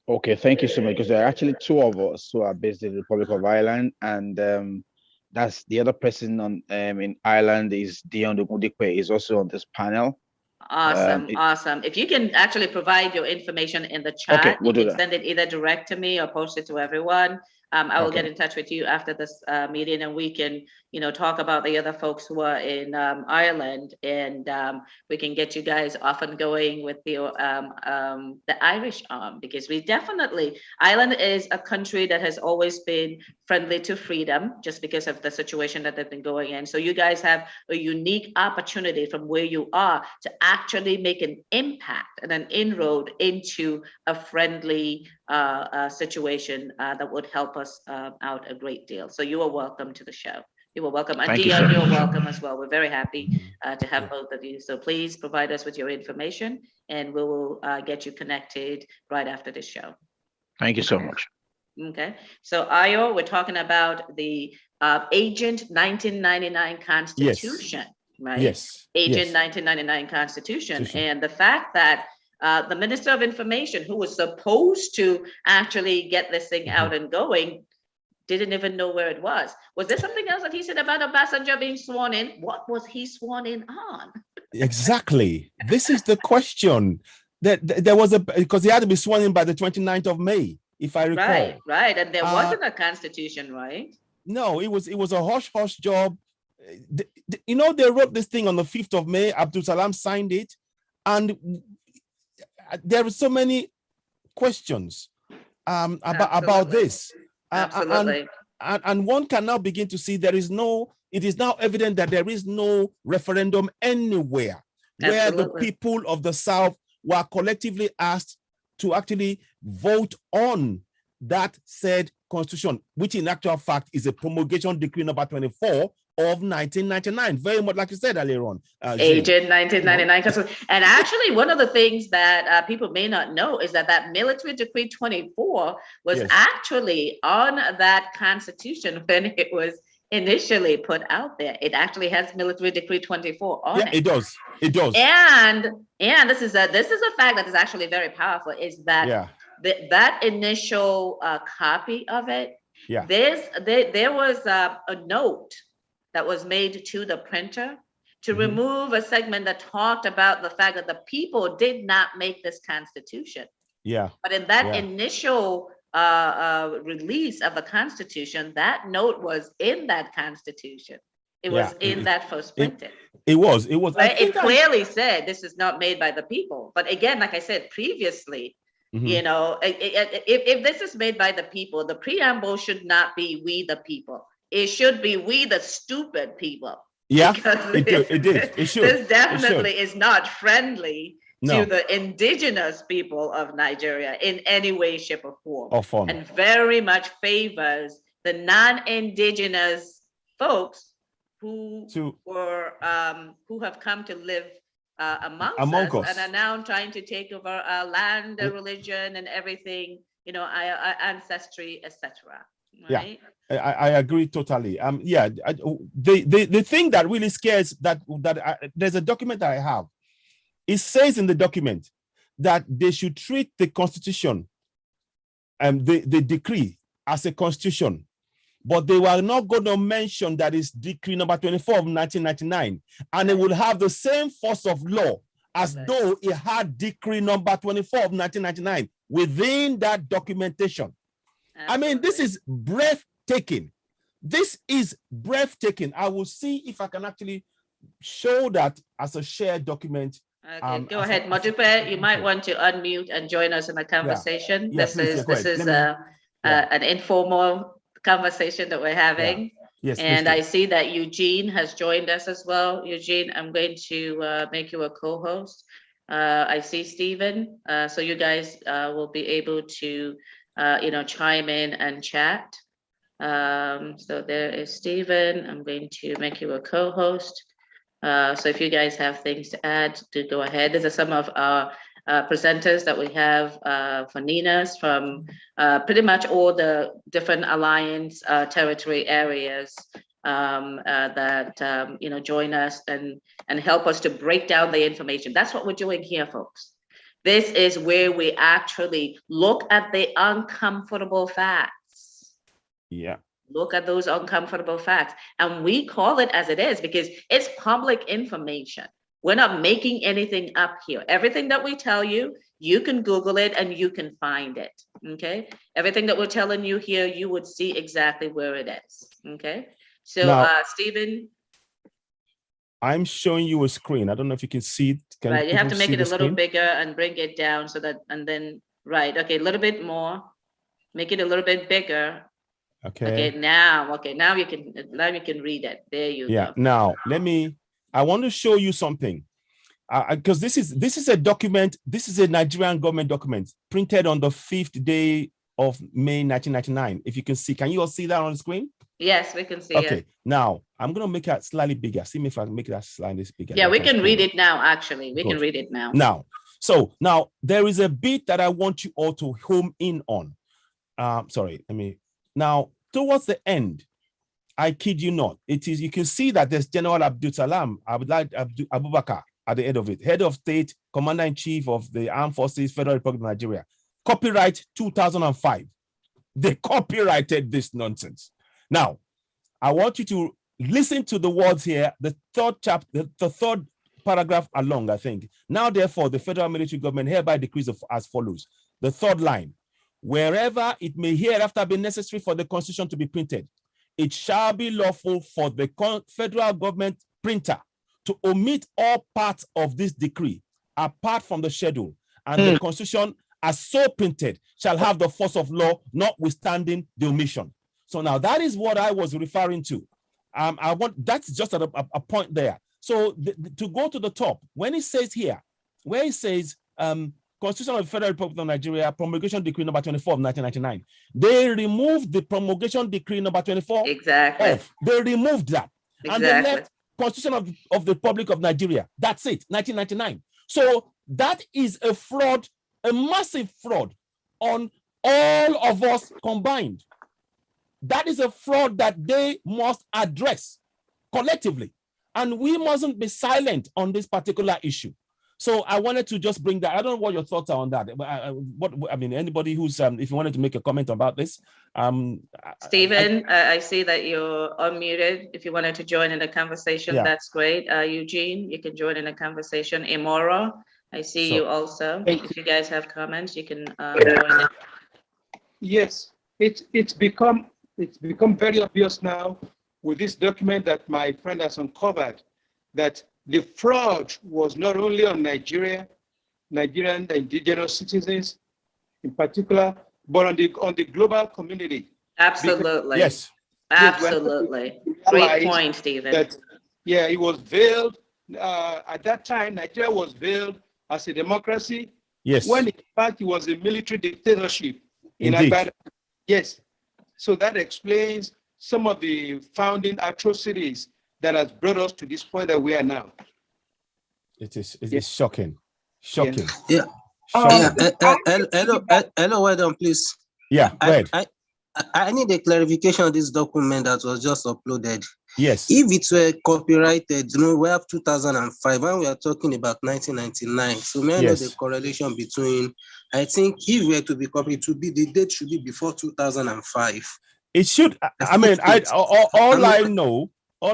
Okay, thank you so much. Because there are actually two of us who are based in the Republic of Ireland, and that's the other person in Ireland is Dion Ogundikwe, is also on this panel. Awesome. If you can actually provide your information in the chat, okay, we'll you can send it either direct to me or post it to everyone. I will get in touch with you after this meeting, and we can, talk about the other folks who are in Ireland, and we can get you guys off and going with the Irish arm, because Ireland is a country that has always been friendly to freedom, just because of the situation that they've been going in. So you guys have a unique opportunity from where you are to actually make an impact and an inroad into a friendly situation that would help us out a great deal. So you are welcome to the show. You are welcome. And Dion, you're welcome as well. We're very happy to have both of you. So please provide us with your information, and we will get you connected right after this show. Thank you so much. Okay. So Ayo, we're talking about the Agent 1999 Constitution, right? Yes. Agent 1999 Constitution. And the fact that the Minister of Information, who was supposed to actually get this thing out and going, didn't even know where it was. Was there something else that he said about Obasanjo being sworn in? What was he sworn in on? Exactly. This is the question. There was because he had to be sworn in by the 29th of May, if I recall. Right. And there wasn't a constitution, right? No, it was a hush-hush job. you know, they wrote this thing on the 5th of May. Abdul Salam signed it, and there are so many questions about this. Absolutely. And one can now begin to see it is now evident that there is no referendum anywhere where the people of the South were collectively asked to actually vote on that said constitution, which in actual fact is a promulgation decree number 24 of 1999, very much like you said earlier on. Agent 1999. And actually, one of the things that people may not know is that military decree 24 was actually on that constitution when it was initially put out there. It actually has military decree 24 on it. It does. It does. And this is a fact that is actually very powerful, is that that initial copy of it, there was a note that was made to the printer to remove a segment that talked about the fact that the people did not make this constitution. But in that initial release of the constitution, that note was in that constitution. It was in that first printing. It was. Right? It clearly said this is not made by the people. But again, like I said previously, you know, if this is made by the people, the preamble should not be "we the people." It should be "we the stupid people." It did. It should. This definitely is not friendly to the indigenous people of Nigeria in any way, shape, or form. And very much favors the non-indigenous folks who have come to live amongst us and are now trying to take over our land, religion, and everything, you know, our ancestry, etc. Right? I agree totally. The thing that really scares there's a document that I have. It says in the document that they should treat the constitution and the decree as a constitution, but they were not going to mention that it's decree number 24 of 1999, and it will have the same force of law as though it had decree number 24 of 1999 within that documentation. I mean, this is breathtaking. This is breathtaking. I will see if I can actually show that as a shared document. Okay, go ahead, Modupe. You might want to unmute and join us in the conversation. This is an informal conversation that we're having. And I see that Eugene has joined us as well. Eugene, I'm going to make you a co-host. I see Stephen, so you guys will be able to chime in and chat. So there is Stephen. I'm going to make you a co-host. So if you guys have things to add, do go ahead. These are some of our presenters that we have for NINAS from pretty much all the different alliance territory areas that join us and help us to break down the information. That's what we're doing here, folks. This is where we actually look at the uncomfortable facts. Look at those uncomfortable facts. And we call it as it is because it's public information. We're not making anything up here. Everything that we tell you, you can Google it and you can find it, okay? Everything that we're telling you here, you would see exactly where it is, okay? So, now, Stephen. I'm showing you a screen. I don't know if you can see it. Right, you have to make it a little bigger and bring it down so that, and then, right, okay, a little bit more. Make it a little bit bigger. Okay, now you can read it. There you go. Now I want to show you something because this is a document. This is a Nigerian government document printed on the 5th day of May 1999. If you can see, can you all see that on the screen? Yes, we can see it. Okay, now I'm going to make it slightly bigger. See if I can make that slightly bigger. Yeah, we can read it now, actually. We can read it now. Now there is a bit that I want you all to home in on. Now, towards the end, I kid you not, you can see that there's General Abdul Salam Abubakar at the end of it, head of state, commander-in-chief of the Armed Forces, Federal Republic of Nigeria. Copyright 2005. They copyrighted this nonsense. Now, I want you to listen to the words here, the third chapter, the third paragraph along, I think. Now, therefore, the federal military government hereby decrees as follows. The third line. Wherever it may hereafter be necessary for the constitution to be printed, it shall be lawful for the federal government printer to omit all parts of this decree apart from the schedule, and the Constitution as so printed shall have the force of law, notwithstanding the omission. So now that is what I was referring to. That's just a point there. So to go to the top, when it says here, where it says Constitution of the Federal Republic of Nigeria, Promulgation Decree number 24 of 1999, they removed the Promulgation Decree number 24. Exactly. They removed that. Exactly. And they left Constitution of the Republic of Nigeria. That's it, 1999. So that is a fraud, a massive fraud on all of us combined. That is a fraud that they must address collectively. And we mustn't be silent on this particular issue. So I wanted to just bring that. I don't know what your thoughts are on that. But I mean, anybody who's, if you wanted to make a comment about this. Stephen, I see that you're unmuted. If you wanted to join in the conversation, that's great. Eugene, you can join in the conversation. Imora, I see you also. If you guys have comments, you can join in. Yes, it's become very obvious now with this document that my friend has uncovered, that the fraud was not only on Nigerian indigenous citizens in particular, but on the global community. Absolutely. Yes. Absolutely. Great point, Stephen. It was veiled. At that time, Nigeria was veiled as a democracy. Yes. When in fact it was a military dictatorship. Indeed. Yes. So that explains some of the founding atrocities that has brought us to this point that we are now. It is shocking. Shocking. Yeah. Hello, well done, please. Yeah, go ahead. I need a clarification on this document that was just uploaded. Yes. If it were copyrighted, we have 2005, and we are talking about 1999. So may I know the correlation between, I think if we were to be copied, the date should be before 2005. It should, I mean, all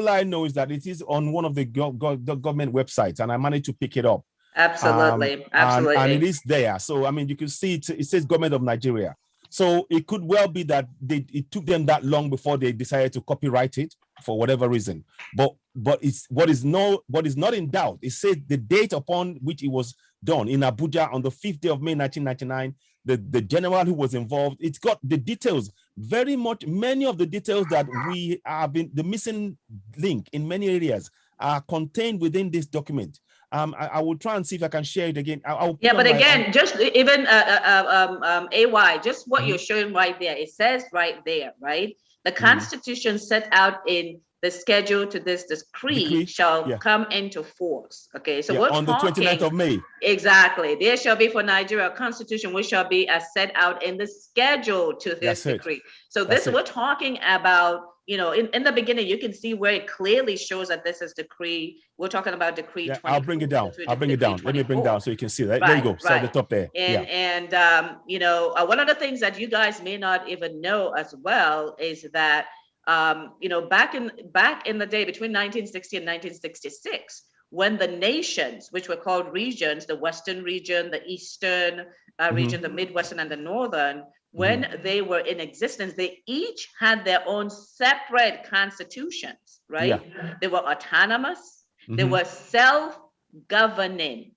I know is that it is on one of the government websites, and I managed to pick it up. Absolutely. Absolutely. And it is there. So, I mean, you can see it says Government of Nigeria. So it could well be that it took them that long before they decided to copyright it for whatever reason. But it's what is not in doubt. It says the date upon which it was done in Abuja on the 5th day of May 1999. The general who was involved, it's got the details, many of the details that we have been, the missing link in many areas are contained within this document. I will try and see if I can share it again. But again, just even AY, just what you're showing right there, it says right there, right? The Constitution set out in the schedule to this decree shall come into force. Okay, so we're on the 29th of May. Exactly. There shall be for Nigeria a constitution which shall be as set out in the schedule to this decree. So we're talking about, in the beginning, you can see where it clearly shows that this is decree. We're talking about decree 24. I'll bring it down. Let me bring down so you can see that. There you go. So at the top there. And one of the things that you guys may not even know as well is that back in the day between 1960 and 1966, when the nations, which were called regions, the Western region, the Eastern region, the Midwestern and the Northern, when they were in existence, they each had their own separate constitutions, right? They were autonomous, they were self-governing,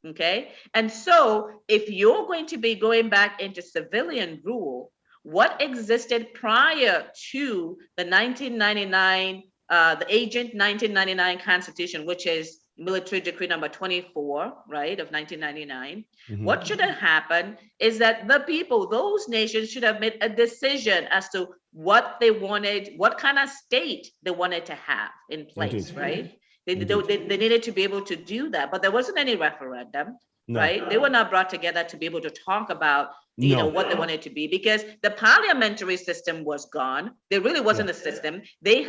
okay? And so if you're going to be going back into civilian rule, what existed prior to the 1999, the Agent 1999 Constitution, which is military decree number 24, right, of 1999. What should have happened is that the people, those nations should have made a decision as to what they wanted, what kind of state they wanted to have in place, right? They needed to be able to do that, but there wasn't any referendum. Right? They were not brought together to be able to talk about, what they wanted to be, because the parliamentary system was gone. There really wasn't a system. They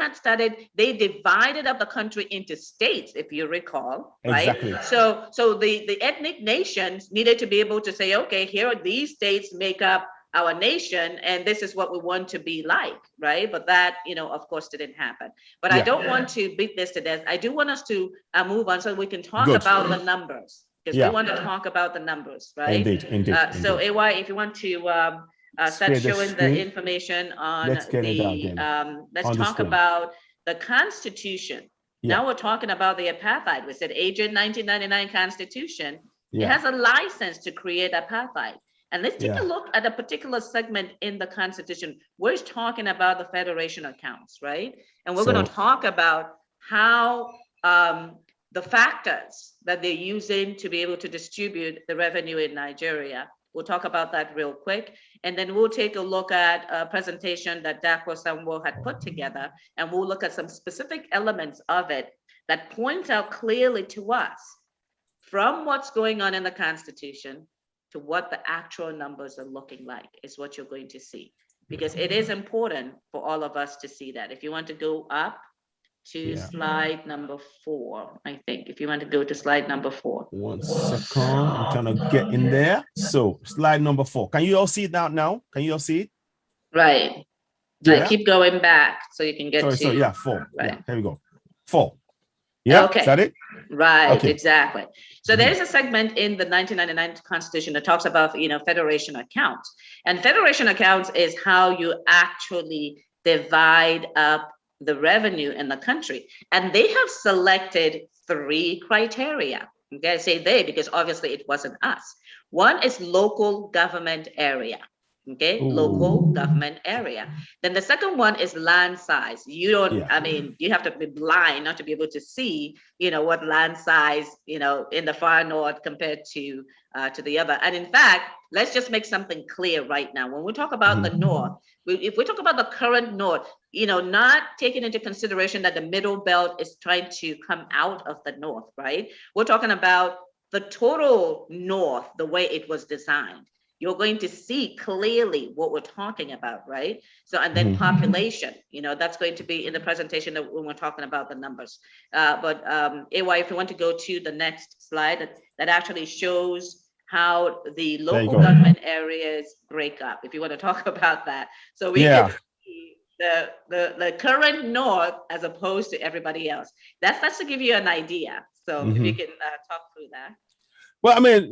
divided up the country into states, if you recall, right? Exactly. So the ethnic nations needed to be able to say, okay, here are these states make up our nation, and this is what we want to be like, right? But that, of course, didn't happen. But I don't want to beat this to death. I do want us to move on so we can talk about the numbers. Because we want to talk about the numbers, right? Indeed. So AY, if you want to start showing the information on let's talk about the Constitution. Yeah. Now we're talking about the apartheid. We said Agent 1999 Constitution. Yeah. It has a license to create apartheid. And let's take a look at a particular segment in the Constitution. We're talking about the federation accounts, right? And we're going to talk about how the factors that they're using to be able to distribute the revenue in Nigeria. We'll talk about that real quick. And then we'll take a look at a presentation that Dako Samwo had put together, and we'll look at some specific elements of it that point out clearly to us from what's going on in the Constitution to what the actual numbers are looking like is what you're going to see. Because it is important for all of us to see that. If you want to go up to slide number 4, I think. If you want to go to slide number 4. 1 second, I'm trying to get in there. So slide number 4. Can you all see it now? Can you all see it? Right. Yeah. Keep going back so you can get to. So yeah, 4. Right. Yeah, here we go. 4. Yeah, okay. Is that it? Right, okay. Exactly. So there's a segment in the 1999 Constitution that talks about, federation accounts. And federation accounts is how you actually divide up the revenue in the country. And they have selected 3 criteria. Okay, I say they because obviously it wasn't us. One is local government area. Okay, local government area. Then the second one is land size. You don't, I mean, you have to be blind not to be able to see, what land size, in the far north compared to the other. And in fact, let's just make something clear right now. When we talk about the north, if we talk about the current north, not taking into consideration that the middle belt is trying to come out of the north, right? We're talking about the total north, the way it was designed. You're going to see clearly what we're talking about, right? So, and then population, that's going to be in the presentation that when we're talking about the numbers. But AY, if you want to go to the next slide, that actually shows how the local government areas break up, if you want to talk about that. So we can see the current north as opposed to everybody else. That's to give you an idea. So if you can talk through that. Well, I mean,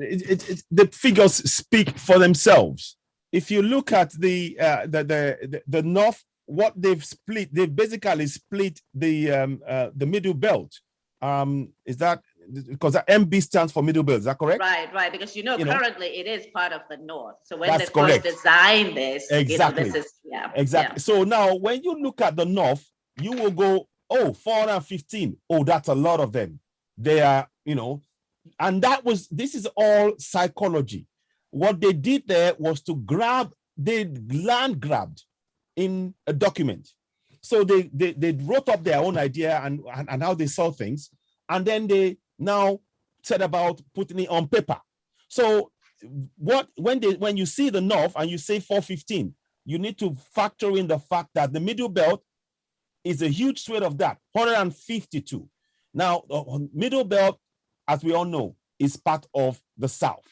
the figures speak for themselves. If you look at the north, what they've split, they basically split the middle belt. Is that because the MB stands for middle belt? Is that correct? Right. Because currently it is part of the north. So when they first designed this, exactly, this is exactly. Yeah. So now, when you look at the north, you will go, 415. Oh, that's a lot of them. They are, and this is all psychology. What they did there was they land grabbed in a document. So they wrote up their own idea and how they saw things. And then they now said about putting it on paper. So when you see the north and you say 415, you need to factor in the fact that the middle belt is a huge swathe of that, 152. Now, middle belt, as we all know, is part of the South.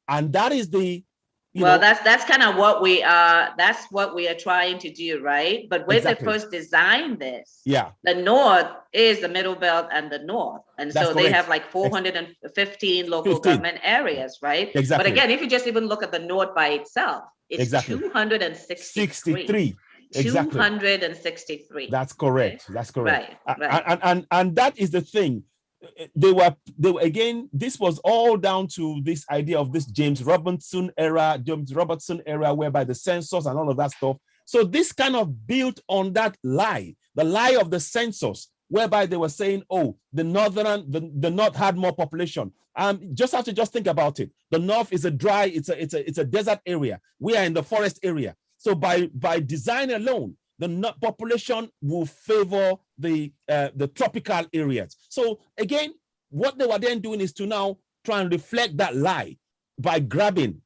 And that is that's kind of what we are, that's what we are trying to do, right? But when they first designed this, the North is the middle belt and the North. And so they have like 415 local government areas, right? Exactly. But again, if you just even look at the North by itself, it's 263. Exactly. 263. That's correct. Okay. That's correct. Right. And that is the thing. They were again, this was all down to this idea of this James Robertson era whereby the census and all of that stuff. So this kind of built on that lie, the lie of the census, whereby they were saying, the North had more population. Just have to think about it. The North is it's a desert area. We are in the forest area. So by design alone, the population will favor the tropical areas. So again, what they were then doing is to now try and reflect that lie by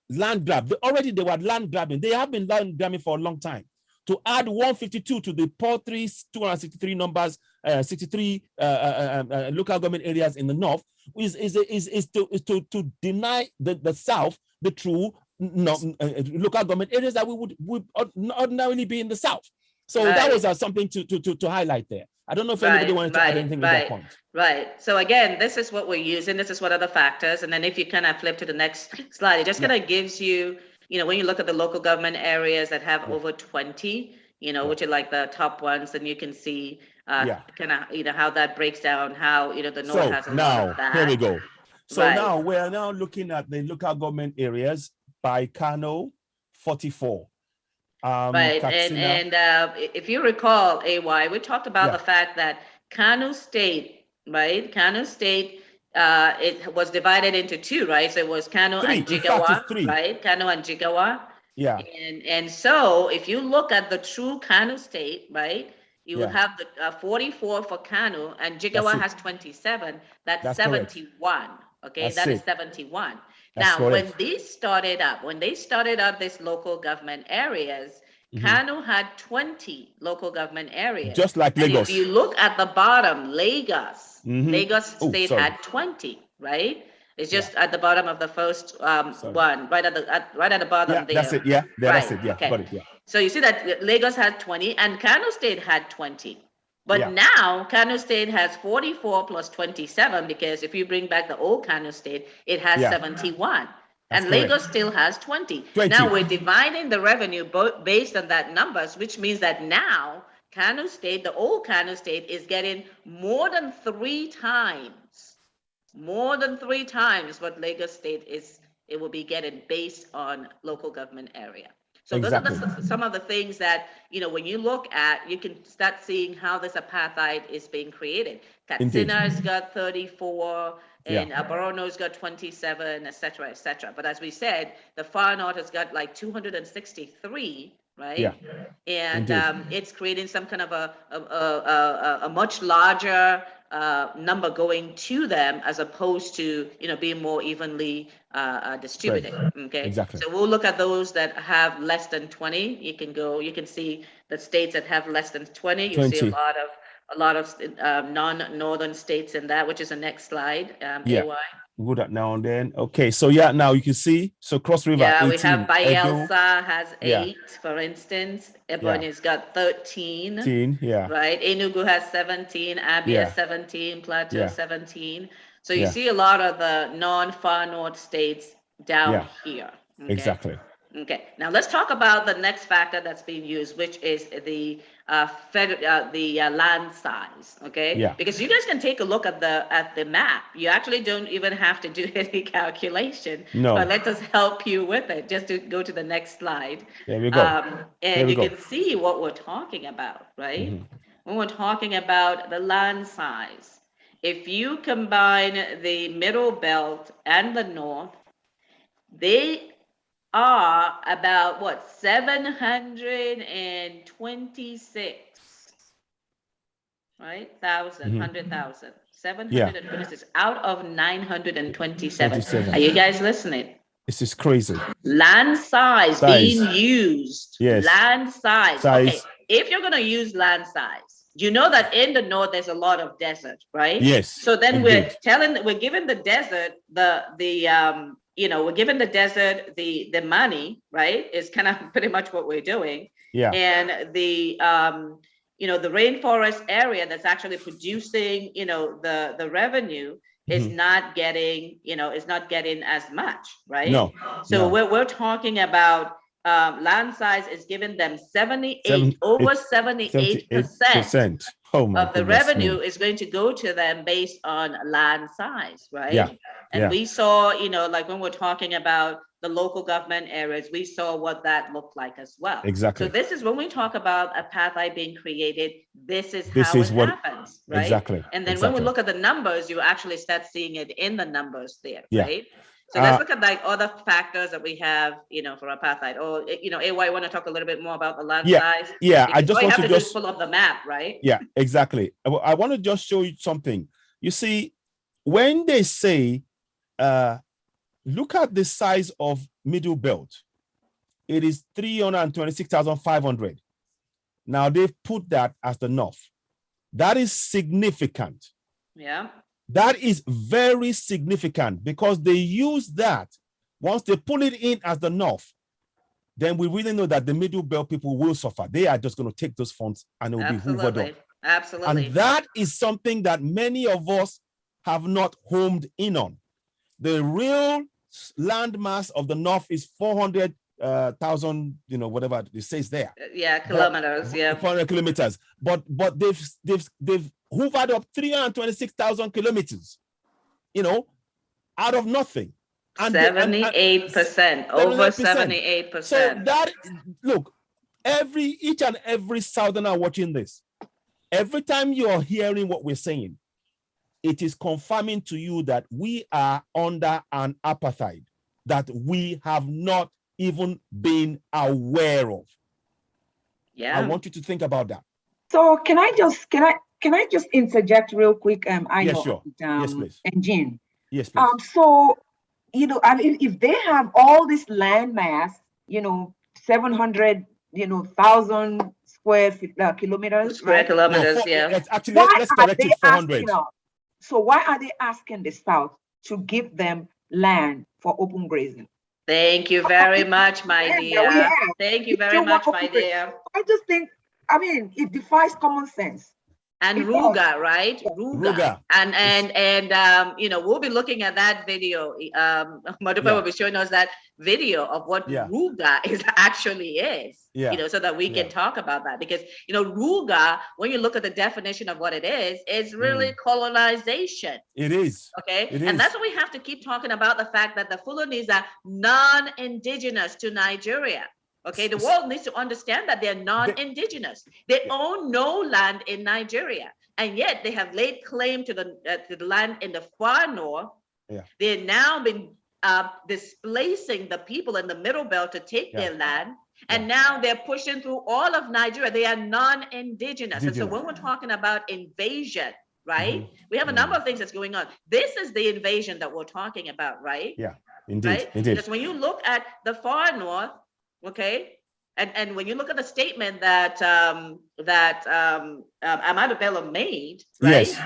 land grab. They were land grabbing. They have been land grabbing for a long time. To add 152 to the paltry 263 numbers, 63 local government areas in the North is to deny the South the true local government areas that would ordinarily be in the South. So that was something to highlight there. I don't know if anybody wanted to add anything at that point. Right. So again, this is what we're using. This is what are the factors. And then if you kind of flip to the next slide, it just kind of gives you when you look at the local government areas that have over 20, which are like the top ones, then you can see kind of, how that breaks down, how, the North has a lot of that. Here we go. So right. Now we're now looking at the local government areas by Kano, 44. Right, and if you recall, AY, we talked about the fact that Kano State, right? Kano State, it was divided into two, right? So it was Kano and Jigawa, right? Kano and Jigawa. Yeah. And so if you look at the true Kano State, right, you will have the 44 for Kano, and Jigawa has 27. That's 71. Correct. Okay, that is 71. Now, when they started up this local government areas, Kano had 20 local government areas. Just like Lagos. And if you look at the bottom, Lagos State had 20, right? It's just at the bottom of the first one, right at the bottom there. That's it. Yeah, that's it. Yeah, okay. Got it. Yeah. So you see that Lagos had 20 and Kano State had 20. But now Kano State has 44 plus 27, because if you bring back the old Kano State, it has 71. That's and Lagos still has 20. Now we're dividing the revenue based on that numbers, which means that now Kano State, the old Kano State, is getting more than 3 times what Lagos State it will be getting based on local government area. So those are some of the things that, when you look at, you can start seeing how this apartheid is being created. Katsina's got 34, and Borono's got 27, et cetera, But as we said, the far north has got like 263, right? Yeah. And it's creating some kind of a much larger number going to them, as opposed to being more evenly distributed. Okay. Exactly. So we'll look at those that have less than 20. You can see the states that have less than 20. You see a lot of non-northern states in that, which is the next slide. AY. Good at now and then. Okay, so now you can see. So Cross River. Yeah, 18, we have Bayelsa has 8, for instance. Ebonyi's got 13. 13. Yeah. Right. Enugu has 17. Abia 17. Plateau 17. So you see a lot of the non-far north states down here. Okay? Exactly. Okay. Now let's talk about the next factor that's being used, which is the land size. Okay. Yeah. Because you guys can take a look at the map. You actually don't even have to do any calculation. No. But let us help you with it. Just to go to the next slide. There we go. And you can see what we're talking about, right? Mm-hmm. When we're talking about the land size, if you combine the middle belt and the north, they are about 726, right? 100,000. 726 out of 927. Are you guys listening? This is crazy. Land size being used. Yes. Land size. Okay. If you're going to use land size, you know that in the north there's a lot of desert, right? Yes. So then we're giving the desert we're giving the desert the money, right? Is kind of pretty much what we're doing. Yeah. And the the rainforest area that's actually producing, the revenue is not getting, as much, right? No. So we're talking about land size is giving them 78% of the revenue is going to go to them based on land size, right? Yeah. And we saw, like when we're talking about the local government areas, we saw what that looked like as well. Exactly. So this is when we talk about apartheid being created, this is how it happens, right? Exactly. And then when we look at the numbers, you actually start seeing it in the numbers there, right? So let's look at like other factors that we have, for apartheid. Or, AY, want to talk a little bit more about the land size? Yeah, I just want to just pull up the map, right? Yeah, exactly. I want to just show you something. You see, when they say, look at the size of middle belt, it is 326,500. Now they've put that as the north. That is significant. Yeah. That is very significant, because they use that. Once they pull it in as the north, then we really know that the middle belt people will suffer. They are just going to take those funds and it will be hoovered up. Absolutely. And that is something that many of us have not homed in on. The real landmass of the north is 400 400,000, whatever it says there. Yeah, kilometers. Yeah, 400 kilometers. But they've hoovered up 326,000 kilometers. Out of nothing. 78%, over 78%. So that, look, each and every Southerner watching this, every time you're hearing what we're saying, it is confirming to you that we are under an apartheid that we have not even been aware of. Yeah. I want you to think about that. So can I just interject real quick? Yes, sure. Yes, please. And Jean. Yes, please. So, I mean, if they have all this land mass, 700, 1,000 square kilometers. Square kilometers, no, yeah. It's actually, let's correct it, 400. So why are they asking the South to give them land for open grazing? Thank you very much, my dear. Thank you very much, my dear. I just think, it defies common sense. And Ruga, right? Ruga. And we'll be looking at that video. Madupa will be showing us that video of what Ruga actually is. So that we can talk about that, because Ruga, when you look at the definition of what it is, it's really colonization. It is. Okay. And that's what we have to keep talking about, the fact that the Fulani are non-indigenous to Nigeria. Okay, the world needs to understand that they're non-indigenous. They own no land in Nigeria, and yet they have laid claim to the land in the far north. Yeah. They've now been displacing the people in the middle belt to take their land, and now they're pushing through all of Nigeria. They are non-indigenous. And so when we're talking about invasion, right, we have a number of things that's going on. This is the invasion that we're talking about, right? Yeah, indeed. Right? Indeed. Because when you look at the far north, okay, and when you look at the statement that Ahmadu Bello made, right? Yes.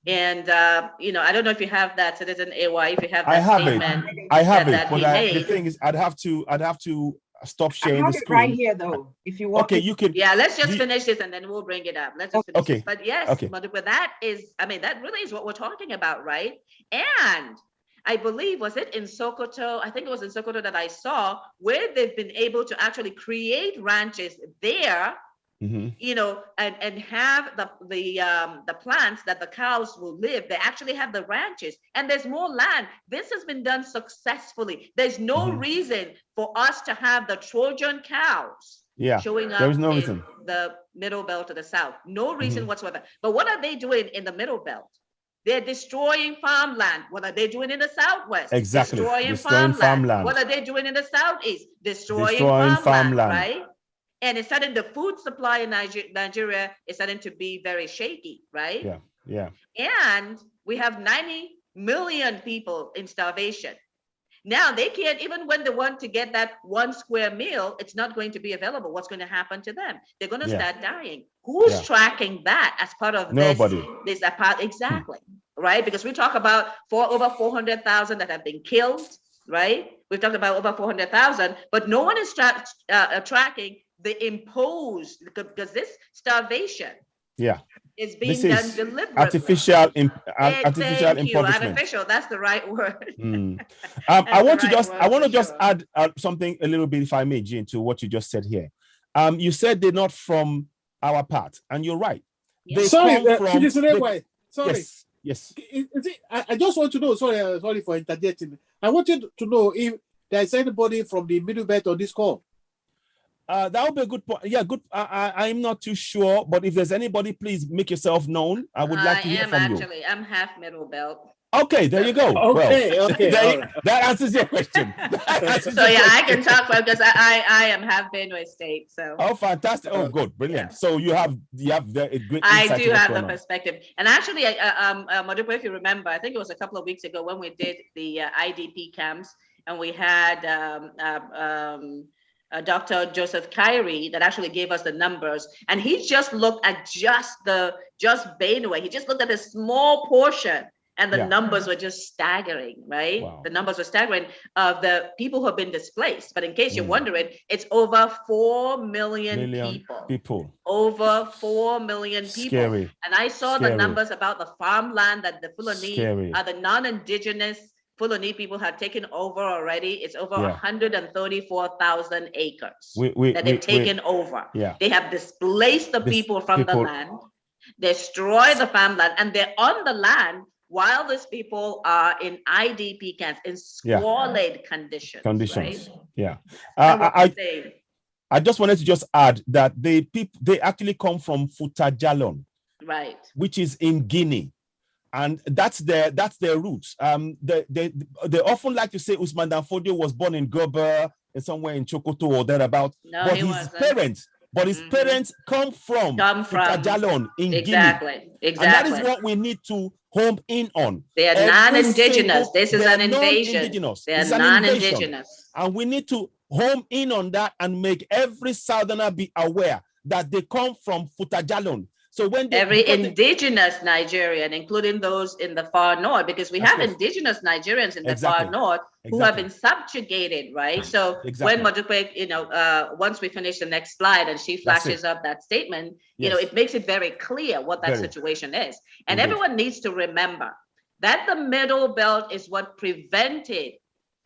And I don't know if you have that, Citizen AY, if you have that statement. I have it. But the thing is, I'd have to stop sharing the screen. Right here, though. If you want. Okay, you can. Yeah, let's just finish this and then we'll bring it up. Let's just finish okay. this. But yes, but that is, that really is what we're talking about, right? And I believe, was it in Sokoto? I think it was in Sokoto that I saw where they've been able to actually create ranches there, and have the plants that the cows will live. They actually have the ranches, and there's more land. This has been done successfully. There's no reason for us to have the Trojan cows showing up. There is no reason. The middle belt of the South. No reason whatsoever. But what are they doing in the middle belt? They're destroying farmland. What are they doing in the Southwest? Exactly. Destroying farmland. What are they doing in the Southeast? Destroying farmland, right? And it's starting, the food supply in Nigeria is starting to be very shaky, right? Yeah. And we have 90 million people in starvation. Now they can't, even when they want to get that 1 square meal, it's not going to be available. What's going to happen to them? They're going to start dying. Who's tracking that as part of Nobody. this apart? Exactly. Right? Because we talk about over 400,000 that have been killed, right? We've talked about over 400,000, but no one is tracking the imposed, because this starvation is being done deliberately. Artificial impoverishment. Artificial, that's the right word. I want to just add something a little bit, if I may, Jean, to what you just said here. You said they're not from our part, and you're right. They sorry, sorry. Yes. I just want to know, sorry for interjecting. I wanted to know if there's anybody from the Middle Belt on this call. That would be a good point. Yeah, good. I'm not too sure, but if there's anybody, please make yourself known. I would like to hear from you. I'm half Middle Belt. Okay, there you go. Okay. That answers your question. I can talk about, because I am half Benue State. So. Oh, fantastic! Oh, good, brilliant. So you have a great. I do have the perspective, and actually, Madupa, if you remember, I think it was a couple of weeks ago when we did the IDP camps, and we had Dr. Joseph Kyrie that actually gave us the numbers, and he just looked at just Benue. He just looked at a small portion. And the numbers were just staggering, right? Wow. The numbers were staggering of the people who have been displaced. But in case you're wondering, it's over 4 million people. Over 4 million people. Scary. And I saw the numbers about the farmland that the Fulani are the non-indigenous Fulani people have taken over already. It's over 134,000 acres that they've taken over. Yeah. They have displaced the people from the land, destroyed the farmland, and they're on the land while these people are in IDP camps in squalid conditions. Right? Yeah. I just wanted to just add that they actually come from Futajalon, right, which is in Guinea. And that's their roots. They often like to say Usman Danfodio was born in Goba and somewhere in Chokoto or thereabout. No, but his parents come from Futajalon in Guinea. Exactly. And that is what we need to home in on. They are non-indigenous. This is an invasion. They are non-indigenous. And we need to home in on that and make every Southerner be aware that they come from Futajalon. So when every indigenous Nigerian, including those in the far north, because we have indigenous Nigerians in the far north who have been subjugated, right? So when Modupe, once we finish the next slide and she flashes up that statement, it makes it very clear what that situation is. And everyone needs to remember that the Middle Belt is what prevented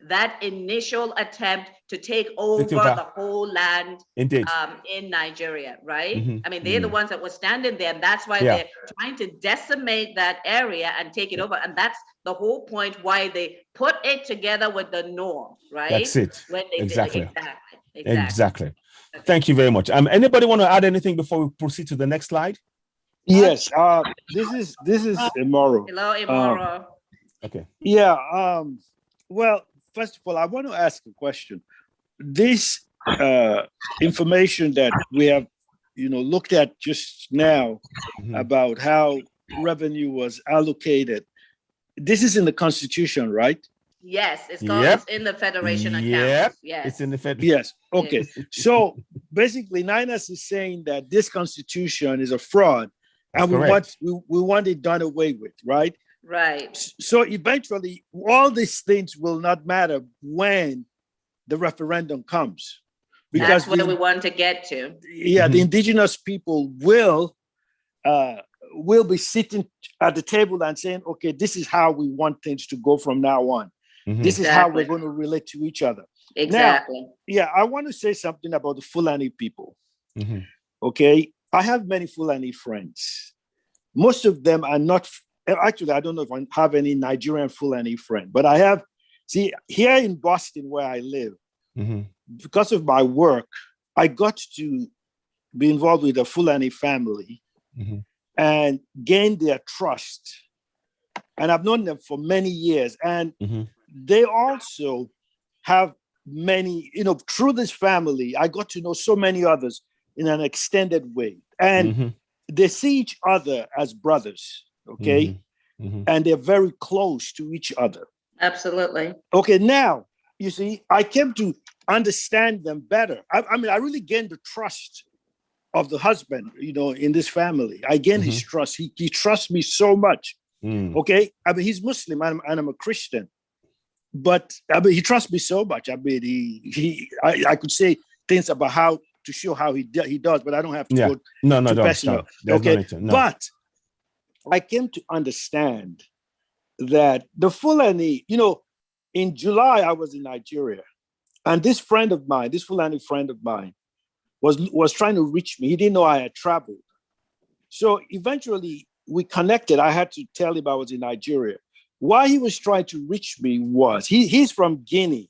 that initial attempt to take over the whole land in Nigeria, right? I mean, they're the ones that were standing there, and that's why they're trying to decimate that area and take it over. And that's the whole point why they put it together with the norm, right? That's it. When they Exactly. Thank you very much. Anybody want to add anything before we proceed to the next slide? Yes. This is Imoro. Hello, Imoro. Okay. Yeah. Well, first of all, I want to ask a question. This information that we have, looked at just now about how revenue was allocated, this is in the Constitution, right? Yes, it's in the Federation account. Yes, it's in the Federation. Yes. Okay. So basically, Ninus is saying that this Constitution is a fraud, and we want it done away with, right? Right. So eventually, all these things will not matter when the referendum comes. Because that's where we want to get to. Yeah, the indigenous people will be sitting at the table and saying, okay, this is how we want things to go from now on. This is how we're going to relate to each other. Exactly. Now, I want to say something about the Fulani people. Okay, I have many Fulani friends. Most of them are not. Actually, I don't know if I have any Nigerian Fulani friend, but I have, here in Boston where I live, because of my work, I got to be involved with the Fulani family and gain their trust. And I've known them for many years. And they also have many, through this family, I got to know so many others in an extended way. And they see each other as brothers. Okay. And they're very close to each other. Absolutely. Okay. Now, you see, I came to understand them better. I mean, I really gained the trust of the husband, in this family. I gained his trust. He trusts me so much. Okay. I mean, he's Muslim and I'm a Christian, but I mean, he trusts me so much. I mean, I could say things about how to show how he does, but I don't have to go too personal. Okay. But I came to understand that the Fulani, in July, I was in Nigeria, and this Fulani friend of mine, was trying to reach me. He didn't know I had traveled. So eventually we connected. I had to tell him I was in Nigeria. Why he was trying to reach me was, he's from Guinea,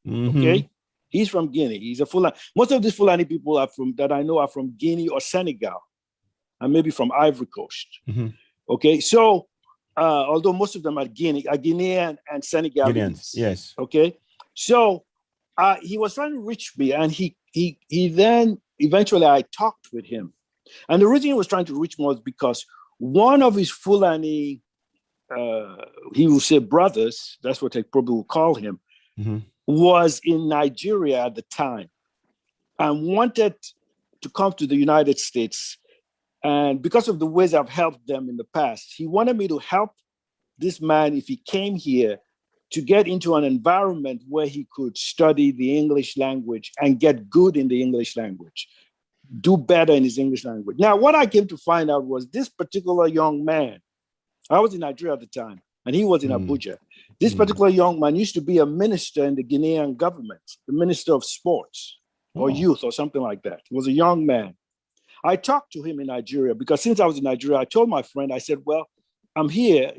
okay? He's from Guinea. He's a Fulani. Most of these Fulani people that I know are from Guinea or Senegal, and maybe from Ivory Coast. Okay, so although most of them are Guinean and Senegalese. Yes. Okay, so he was trying to reach me, and he then eventually I talked with him, and the reason he was trying to reach me was because one of his Fulani, he will say brothers, that's what they probably will call him, was in Nigeria at the time and wanted to come to the United States. And because of the ways I've helped them in the past, he wanted me to help this man, if he came here, to get into an environment where he could study the English language and get good in the English language, do better in his English language. Now, what I came to find out was this particular young man, I was in Nigeria at the time, and he was in Abuja. This particular young man used to be a minister in the Guinean government, the minister of sports or youth or something like that. He was a young man. I talked to him in Nigeria because since I was in Nigeria, I told my friend, I said, well, I'm here,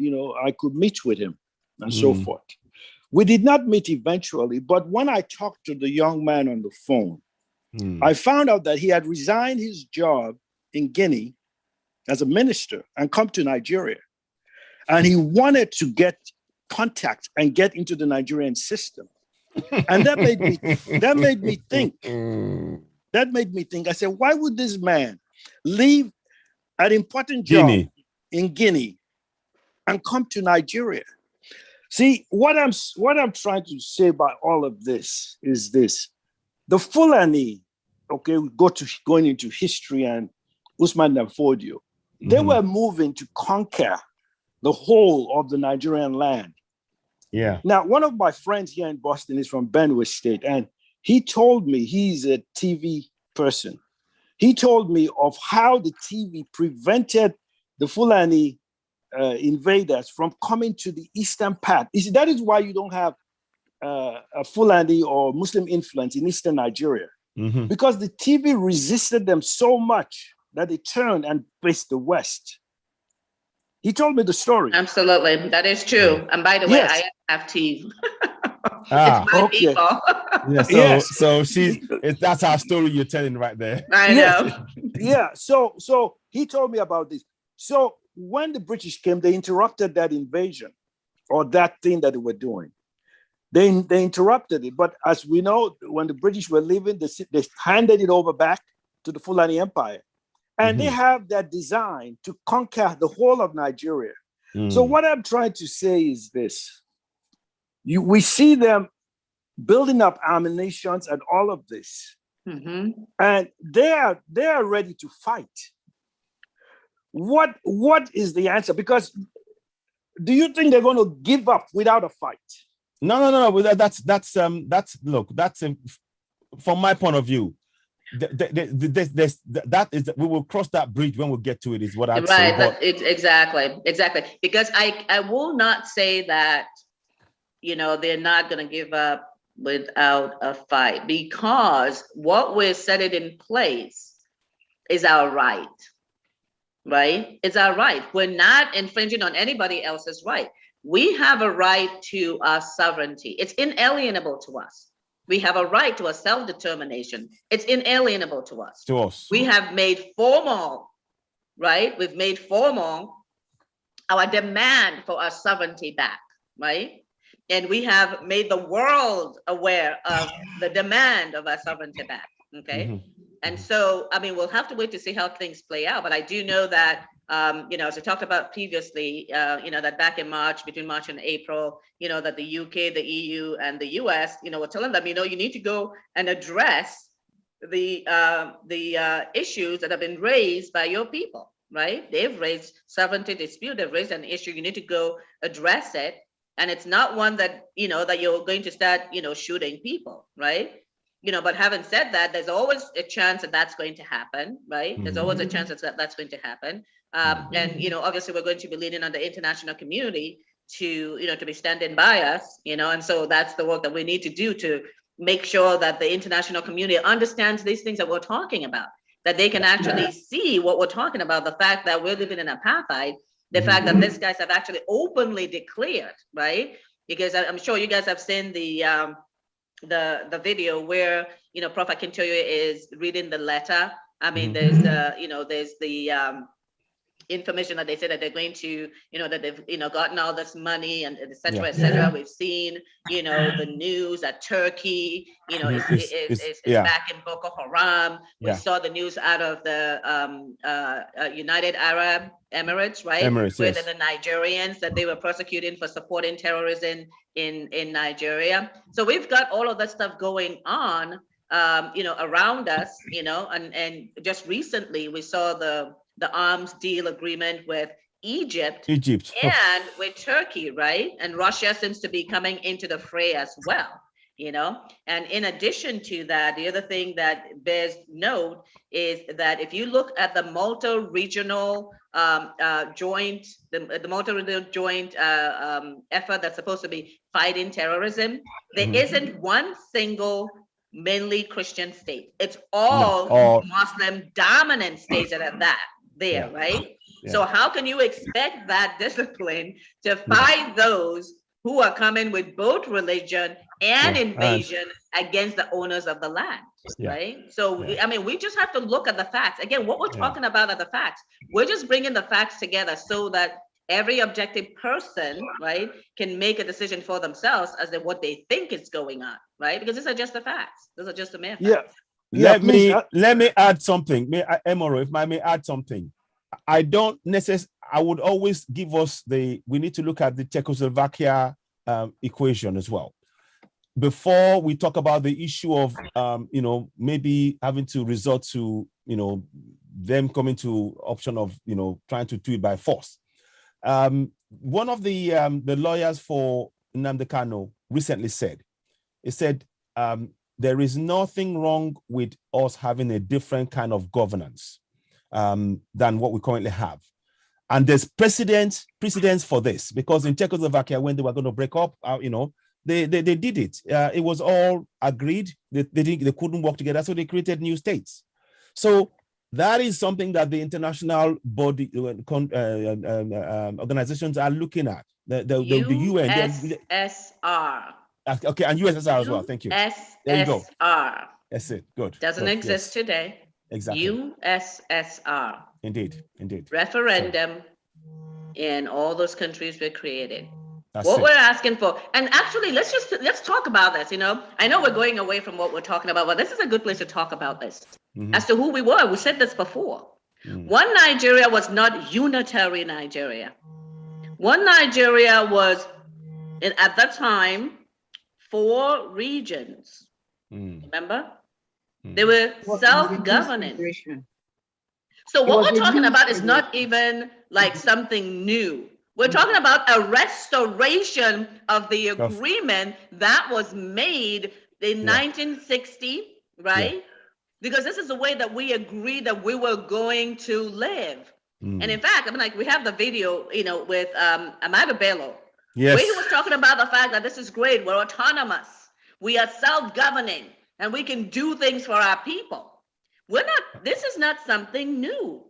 I could meet with him and so forth. We did not meet eventually, but when I talked to the young man on the phone, I found out that he had resigned his job in Guinea as a minister and come to Nigeria. And he wanted to get contact and get into the Nigerian system. And that made me think. That made me think. I said, why would this man leave an important job in Guinea and come to Nigeria? See, what I'm trying to say by all of this is this. The Fulani, okay, going into history and Usman Dan Fodio, they were moving to conquer the whole of the Nigerian land. Yeah. Now, one of my friends here in Boston is from Benue State, and he told me, he's a TV person. He told me of how the TV prevented the Fulani invaders from coming to the eastern part. You see, that is why you don't have a Fulani or Muslim influence in eastern Nigeria, because the TV resisted them so much that they turned and faced the west. He told me the story. Absolutely, that is true. And by the way, I have TV. It's my people. So that's our story you're telling right there. I know. Yeah. So he told me about this. So when the British came, they interrupted that invasion or that thing that they were doing. They interrupted it. But as we know, when the British were leaving, they handed it over back to the Fulani Empire. And they have that design to conquer the whole of Nigeria. So what I'm trying to say is this. We see them building up ammunitions and all of this. And they are ready to fight. What is the answer? Because do you think they're going to give up without a fight? No. That's from my point of view. That is, we will cross that bridge when we get to it, is what I'd say. Right, it's exactly. Because I will not say that, they're not going to give up without a fight, because what we're setting in place is our right. Right? It's our right. We're not infringing on anybody else's right. We have a right to our sovereignty. It's inalienable to us. We have a right to a self-determination. It's inalienable to us. We have made formal, right? We've made formal our demand for our sovereignty back, right? And we have made the world aware of the demand of our sovereignty back, okay? And so, we'll have to wait to see how things play out. But I do know that, as we talked about previously, that back in March, between March and April, that the UK, the EU, and the US, were telling them, you need to go and address the issues that have been raised by your people, right? They've raised sovereignty dispute. They've raised an issue. You need to go address it. And it's not one that, that you're going to start, shooting people, right? But having said that, there's always a chance that that's going to happen, right? There's always a chance that that's going to happen. And, obviously we're going to be leaning on the international community to, to be standing by us, and so that's the work that we need to do to make sure that the international community understands these things that we're talking about, that they can actually see what we're talking about, the fact that we're living in apartheid, the fact that these guys have actually openly declared, right? Because I'm sure you guys have seen the video where Prof. Akintoye is reading the letter. There's the information that they say that they're going to, that they've gotten all this money and et cetera, et cetera. We've seen the news that Turkey is back in Boko Haram. We saw the news out of the United Arab Emirates, right? Where the Nigerians that they were prosecuting for supporting terrorism in Nigeria. So we've got all of that stuff going on, around us, and just recently we saw the arms deal agreement with Egypt and with Turkey, right? And Russia seems to be coming into the fray as well. you know. And in addition to that, the other thing that bears note is that if you look at the multi-regional joint, the multi-regional joint effort that's supposed to be fighting terrorism, there isn't one single mainly Christian state. It's all Muslim dominant states that are there, right? Yeah. So how can you expect that discipline to fight those who are coming with both religion and invasion against the owners of the land, right? So, I mean, we just have to look at the facts. Again, what we're talking about are the facts. We're just bringing the facts together so that every objective person, right, can make a decision for themselves as to what they think is going on, right? Because these are just the facts. Those are just the mere facts. Let me add something. Emoro, if I may add something. I don't necessarily, I would always give us we need to look at the Czechoslovakia equation as well. Before we talk about the issue of, you know, maybe having to resort to, you know, them coming to option of, you know, trying to do it by force. One of the lawyers for Nnamdi Kanu recently said, there is nothing wrong with us having a different kind of governance than what we currently have. And there's precedents for this, because in Czechoslovakia, when they were going to break up, you know, they did it. It was all agreed. They couldn't work together, so they created new states. So that is something that the international body organizations are looking at. The UN, USSR. Okay, and USSR as well. Thank you. There you go. That's it. Good. Doesn't exist today. Exactly. USSR. Indeed. Referendum in all those countries were created. What we're asking for, and actually, let's talk about this. You know, I know we're going away from what we're talking about, but this is a good place to talk about this as to who we were. We said this before. One Nigeria was not unitary Nigeria. One Nigeria was, at that time, 4 regions. Remember? They were self-governing. So what we're talking about is not even like something new. We're talking about a restoration of the agreement that was made in 1960, right? Because this is the way that we agreed that we were going to live. And in fact, I mean, like, we have the video, you know, with Amado Bello, where he was talking about the fact that this is great. We're autonomous. We are self-governing, and we can do things for our people. This is not something new.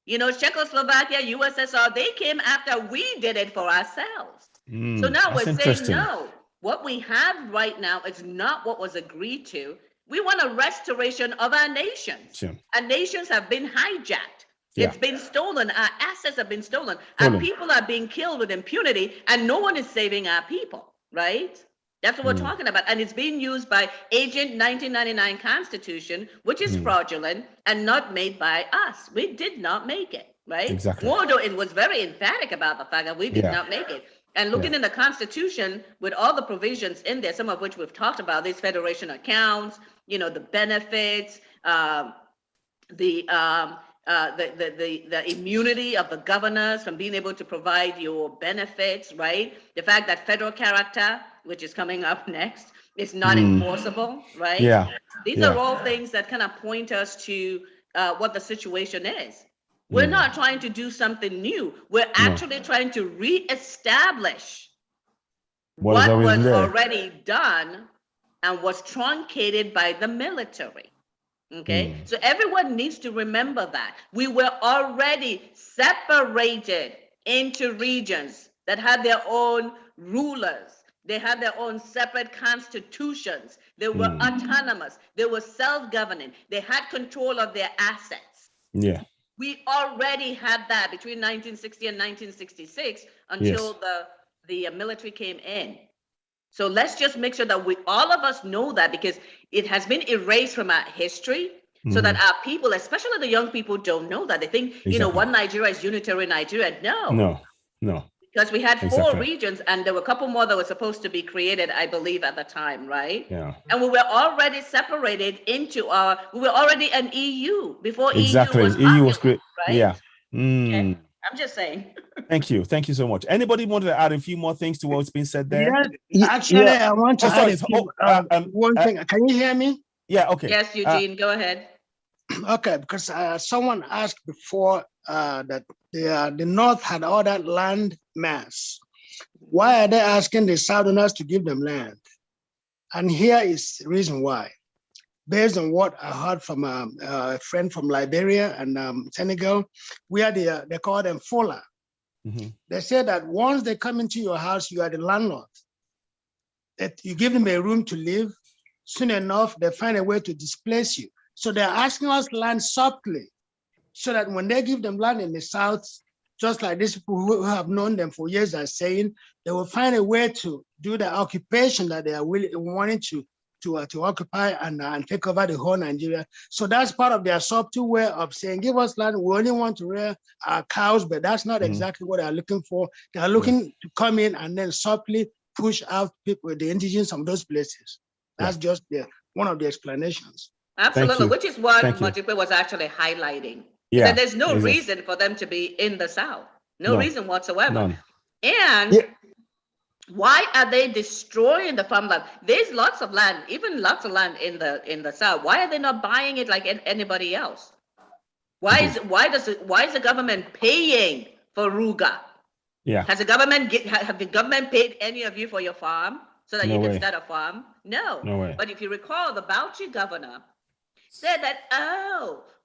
You know, Czechoslovakia, USSR, they came after we did it for ourselves. So now we're saying, no, what we have right now is not what was agreed to. We want a restoration of our nations. Our nations have been hijacked. It's been stolen. Our assets have been stolen. Our people are being killed with impunity, and no one is saving our people, right? That's what we're talking about. And it's being used by Agent 1999 Constitution, which is fraudulent and not made by us. We did not make it, right? Exactly. Although it was very emphatic about the fact that we did not make it. And looking in the Constitution with all the provisions in there, some of which we've talked about, these federation accounts, you know, the benefits, the immunity of the governors from being able to provide your benefits, right? The fact that federal character, which is coming up next, is not enforceable, right? These are all things that kind of point us to what the situation is. We're not trying to do something new. We're actually trying to reestablish what was already done and was truncated by the military. Okay, so everyone needs to remember that we were already separated into regions that had their own rulers. They had their own separate constitutions. They were autonomous. They were self-governing. They had control of their assets. We already had that between 1960 and 1966 until the military came in. So let's just make sure that all of us know that, because it has been erased from our history, so that our people, especially the young people, don't know that. They think, you know, one Nigeria is unitary Nigeria. No. Because we had 4 regions, and there were a couple more that were supposed to be created, I believe, at the time, right? And we were already separated into we were already an EU before EU was created, right? Okay. I'm just saying. Thank you. Thank you so much. Anybody want to add a few more things to what's been said there? Yeah, actually, I want to add a few, one thing. Can you hear me? Yeah, okay. Yes, Eugene, go ahead. Okay, because someone asked before that the North had all that land mass. Why are they asking the Southerners to give them land? And here is the reason why. Based on what I heard from a friend from Liberia and Senegal, where they call them Fola. They say that once they come into your house, you are the landlord. That you give them a room to live, soon enough, they find a way to displace you. So they're asking us land softly, so that when they give them land in the South, just like these people who have known them for years are saying, they will find a way to do the occupation that they are wanting to occupy and take over the whole Nigeria. So that's part of their subtle way of saying, give us land, we only want to rear our cows, but that's not exactly what they're looking for. They're looking to come in and then softly push out people, the indigenous from those places. That's just one of the explanations. Absolutely, which is what Mojipe was actually highlighting. Yeah, that there's no reason for them to be in the South. No reason whatsoever. None. And why are they destroying the farmland? There's lots of land, even lots of land in the South. Why are they not buying it like anybody else? Why is the government paying for Ruga? Yeah. Have the government paid any of you for your farm so that you can start a farm? No. No way. But if you recall, the Bauchi governor said that,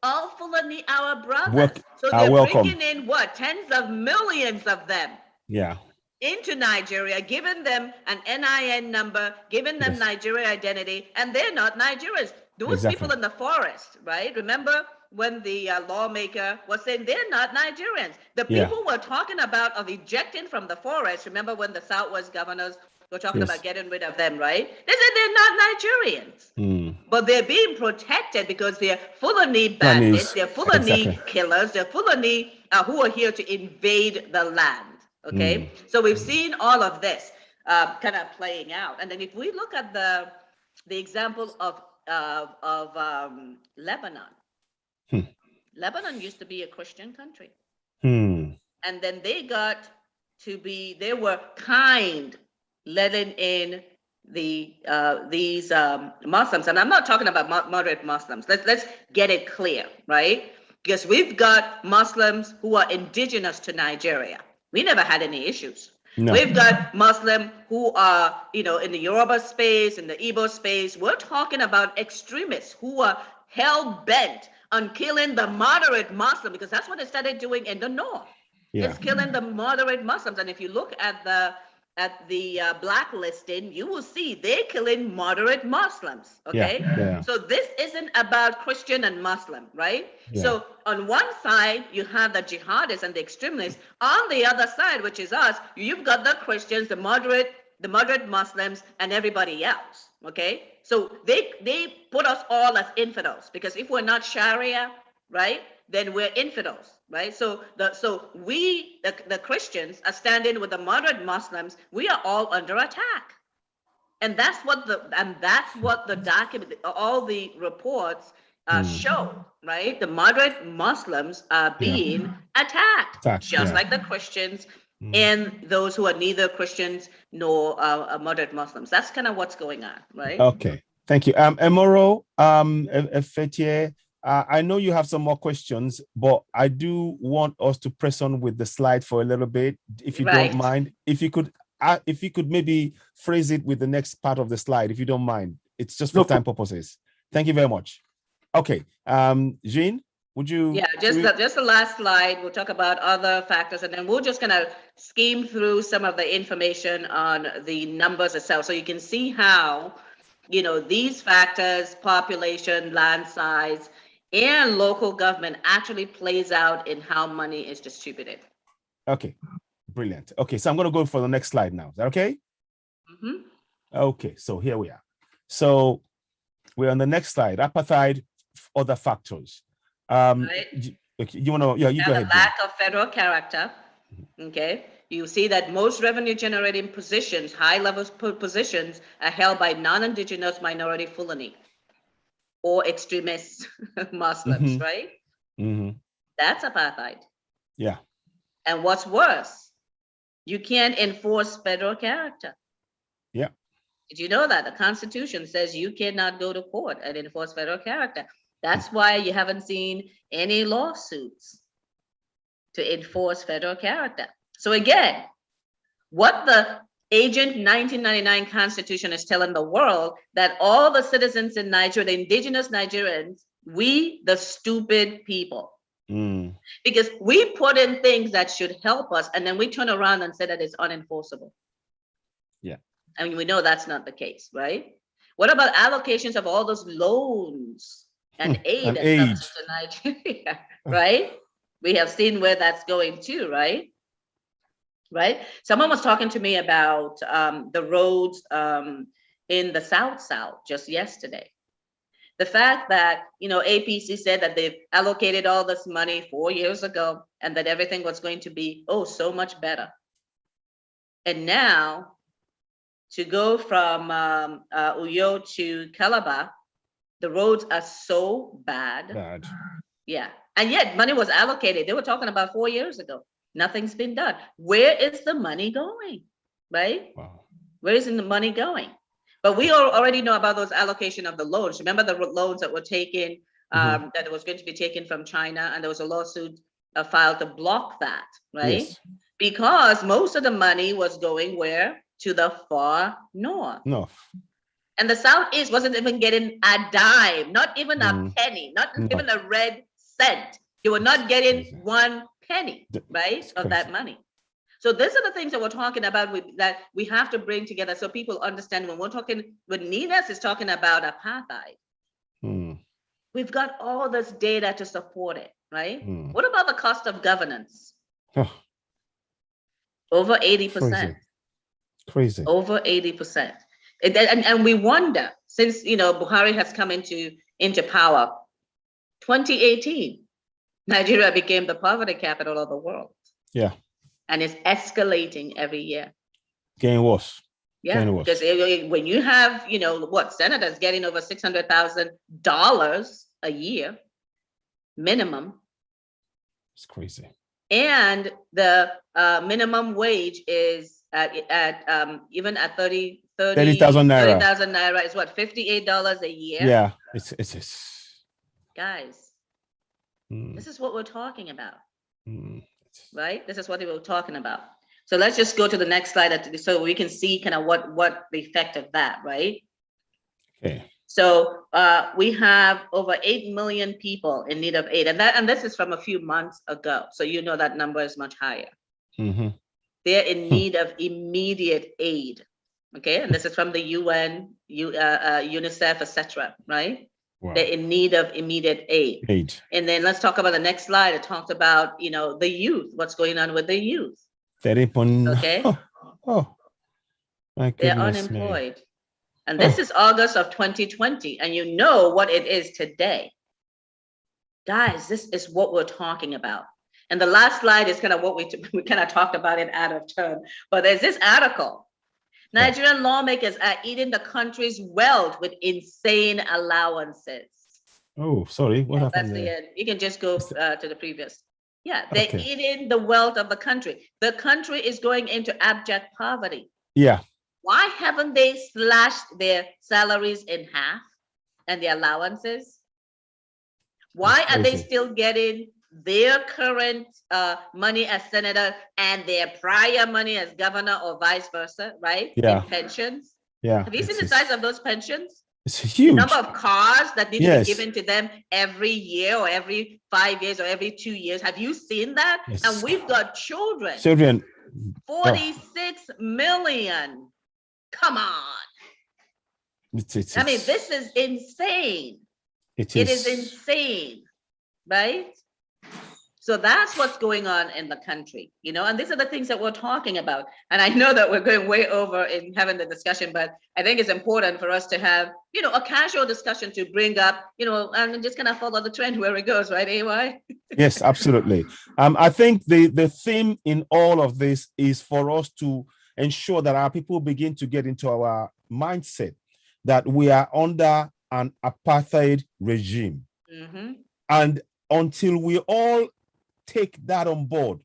all Fulani, our brothers. So they're bringing in what? Tens of millions of them. Yeah. Into Nigeria, giving them an NIN number, giving them Nigeria identity, and they're not Nigerians. Those people in the forest, right? Remember when the lawmaker was saying they're not Nigerians. The people we're talking about of ejecting from the forest, remember when the Southwest governors were talking about getting rid of them, right? They said they're not Nigerians. But they're being protected because they're Fulani bandits, they're Fulani killers, they're Fulani who are here to invade the land. Okay, so we've seen all of this kind of playing out, and then if we look at the example of Lebanon, Lebanon used to be a Christian country, and then they were kind, letting in these Muslims, and I'm not talking about moderate Muslims. Let's get it clear, right? Because we've got Muslims who are indigenous to Nigeria. We never had any issues. No. We've got Muslims who are, in the Yoruba space, in the Igbo space. We're talking about extremists who are hell-bent on killing the moderate Muslim, because that's what they started doing in the North. It's killing the moderate Muslims. And if you look at the blacklisting, you will see they're killing moderate Muslims, okay? So this isn't about Christian and Muslim, right? So on one side, you have the jihadists and the extremists. On the other side, which is us, you've got the Christians, the moderate Muslims, and everybody else, okay? So they put us all as infidels, because if we're not Sharia, right, then we're infidels. Right, so we the Christians are standing with the moderate Muslims. We are all under attack, and that's what the document, all the reports show. Right, the moderate Muslims are being attacked, just like the Christians and those who are neither Christians nor moderate Muslims. That's kind of what's going on, right? Okay, thank you, Emoro, Fetier. I know you have some more questions, but I do want us to press on with the slide for a little bit, if you don't mind. If you could maybe phrase it with the next part of the slide, if you don't mind. It's just for time purposes. Thank you very much. Okay, Jean, would you? Yeah, just the last slide. We'll talk about other factors, and then we're just gonna skim through some of the information on the numbers itself, so you can see how, these factors, population, land size, and local government actually plays out in how money is distributed. Okay, brilliant. Okay, so I'm going to go for the next slide now. Is that okay? Okay, so here we are. So we're on the next slide. Apartheid, other factors. Okay, you want to? Yeah, you go ahead. The lack of federal character. Okay, you see that most revenue-generating positions, high-level positions, are held by non-indigenous minority Fulani or extremist Muslims, right? That's apartheid. Yeah. And what's worse, you can't enforce federal character. Yeah. Did you know that? The Constitution says you cannot go to court and enforce federal character. That's why you haven't seen any lawsuits to enforce federal character. So again, what the Agent 1999 Constitution is telling the world, that all the citizens in Nigeria, the indigenous Nigerians, we the stupid people. Because we put in things that should help us, and then we turn around and say that it's unenforceable. Yeah. And we know that's not the case, right? What about allocations of all those loans and aid that comes to Nigeria, right? We have seen where that's going to, right? Right? Someone was talking to me about the roads in the South just yesterday. The fact that, APC said that they've allocated all this money 4 years ago and that everything was going to be, so much better. And now to go from Uyo to Calabar, the roads are so bad. Yeah. And yet money was allocated. They were talking about 4 years ago. Nothing's been done. Where is the money going? Right? Wow. Where is the money going? But we already know about those allocation of the loans. Remember the loans that were taken, that was going to be taken from China, and there was a lawsuit filed to block that, right? Yes. Because most of the money was going where? To the far north. And the Southeast wasn't even getting a dime, not even a penny, not even a red cent. They were not getting 1 penny, right, of that money. So these are the things that we're talking about that we have to bring together so people understand when we're talking, when Ninas is talking about apartheid, we've got all this data to support it, right? What about the cost of governance? Over 80%. Crazy. Over 80%. And we wonder, since, Buhari has come into power, 2018, Nigeria became the poverty capital of the world. Yeah. And it's escalating every year. Getting worse. Yeah, because when you have, senators getting over $600,000 a year minimum. It's crazy. And the minimum wage is at even at 30,000 naira. 30,000 naira is what, $58 a year? Yeah, it's guys. This is what we're talking about. Right? This is what we're talking about. So let's just go to the next slide so we can see kind of what the effect of that, right? Okay. So we have over 8 million people in need of aid, and this is from a few months ago. So that number is much higher. They're in need of immediate aid. Okay, and this is from the UN, UNICEF, etc. Right? Wow. They're in need of immediate aid. And then let's talk about the next slide. It talked about, the youth, what's going on with the youth. Okay. My they're goodness, unemployed. Me. And this is August of 2020. And you know what it is today. Guys, this is what we're talking about. And the last slide is kind of what we kind of talked about it out of turn. But there's this article. Nigerian lawmakers are eating the country's wealth with insane allowances. Oh, sorry. What happened there? That's the end. You can just go to the previous. Yeah, they're eating the wealth of the country. The country is going into abject poverty. Yeah. Why haven't they slashed their salaries in half and the allowances? Why are they still getting their current money as senator and their prior money as governor or vice versa, right? Yeah. In pensions. Yeah. Have you seen the size of those pensions? It's huge. The number of cars that need to be given to them every year or every 5 years or every 2 years. Have you seen that? Yes. And we've got children. 46 million. Come on. I mean, this is insane. It is insane, right? So that's what's going on in the country, and these are the things that we're talking about. And I know that we're going way over in having the discussion, but I think it's important for us to have, a casual discussion to bring up, and just kind of follow the trend where it goes, right, AY? Yes, absolutely. I think the theme in all of this is for us to ensure that our people begin to get into our mindset that we are under an apartheid regime. And until we all take that on board,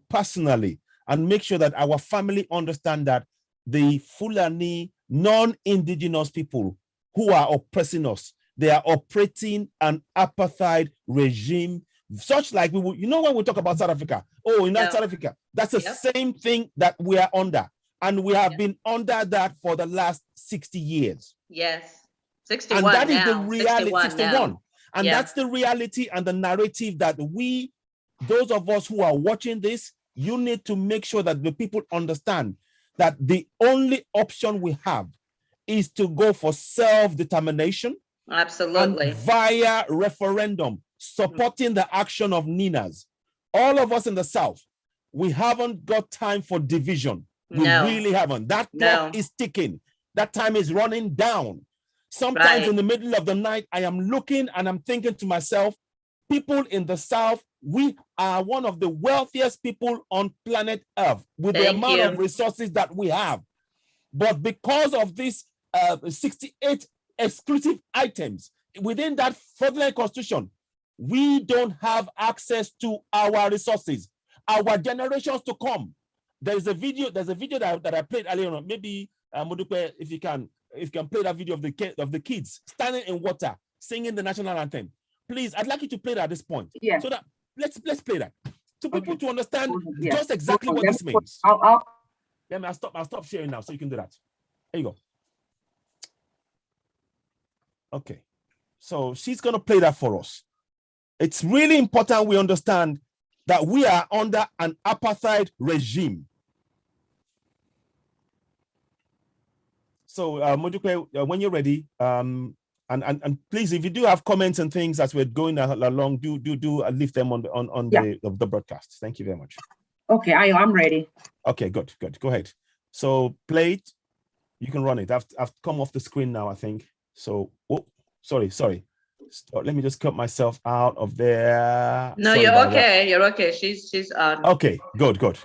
personally, and make sure that our family understand that the Fulani non-indigenous people who are oppressing us, they are operating an apartheid regime, such like we will, when we talk about South Africa, in South Africa, that's the same thing that we are under. And we have been under that for the last 60 years. Yes, 61 and that now. is the reality, 61 now. And that's the reality and the narrative that those of us who are watching this, you need to make sure that the people understand that the only option we have is to go for self-determination. Absolutely. And via referendum, supporting the action of Ninas. All of us in the South, we haven't got time for division. We really haven't. That clock is ticking. That time is running down. Sometimes in the middle of the night, I am looking and I'm thinking to myself, people in the South, we are one of the wealthiest people on planet Earth with the amount of resources that we have. But because of this 68 exclusive items within that federal constitution, we don't have access to our resources. Our generations to come. There's a video that I played earlier on. Maybe Modupe, if you can play that video of the kids standing in water singing the national anthem. Please, I'd like you to play that at this point. Yeah. So that let's play that to people to understand just exactly what this means. Let me I'll stop sharing now so you can do that. There you go. Okay. So she's gonna play that for us. It's really important we understand that we are under an apartheid regime. So, Modupe, when you're ready, and please, if you do have comments and things as we're going along, do leave them on the broadcast. Thank you very much. Okay, I'm ready. Okay, good. Go ahead. So, play it. You can run it. I've come off the screen now, I think. So, sorry. Let me just cut myself out of there. No, sorry, you're okay. You're okay. She's on. Okay, good. Okay.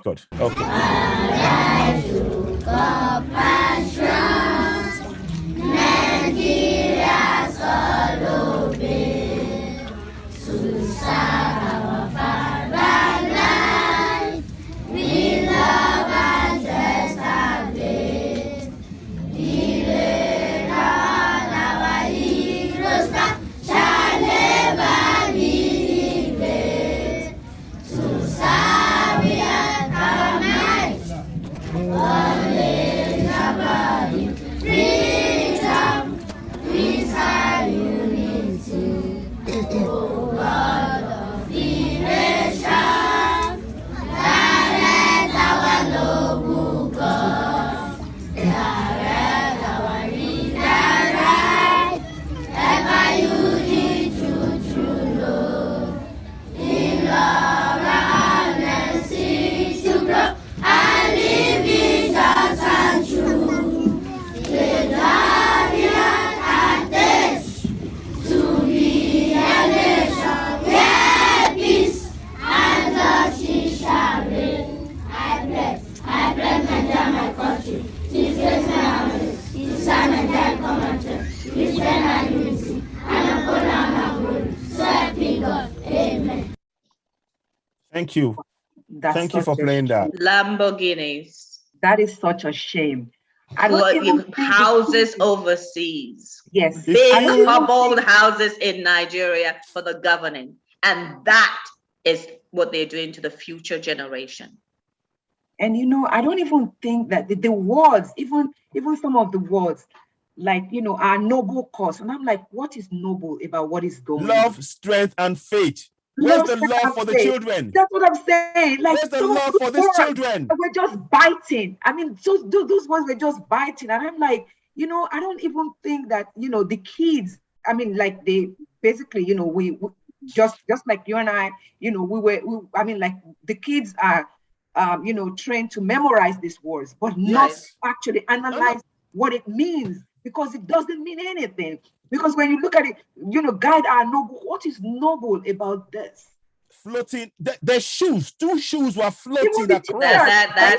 Thank you. Thank you for playing that. Lamborghinis. That is such a shame. Houses overseas. Yes. Big bubbled houses in Nigeria for the governing. And that is what they're doing to the future generation. And I don't even think that the words, even some of the words, like, are noble cause. And I'm like, what is noble about what is going on? Love, strength, and faith. Where's the love for the children? That's what I'm saying. Like, where's the love for these children? We're just biting. I mean, those ones were just biting. And I'm like, I don't even think that, the kids, I mean, like they basically, we just like you and I, the kids are, trained to memorize these words, but not actually analyze what it means, because it doesn't mean anything. Because when you look at it, guide our noble. What is noble about this? Floating, their shoes, 2 shoes were floating across. That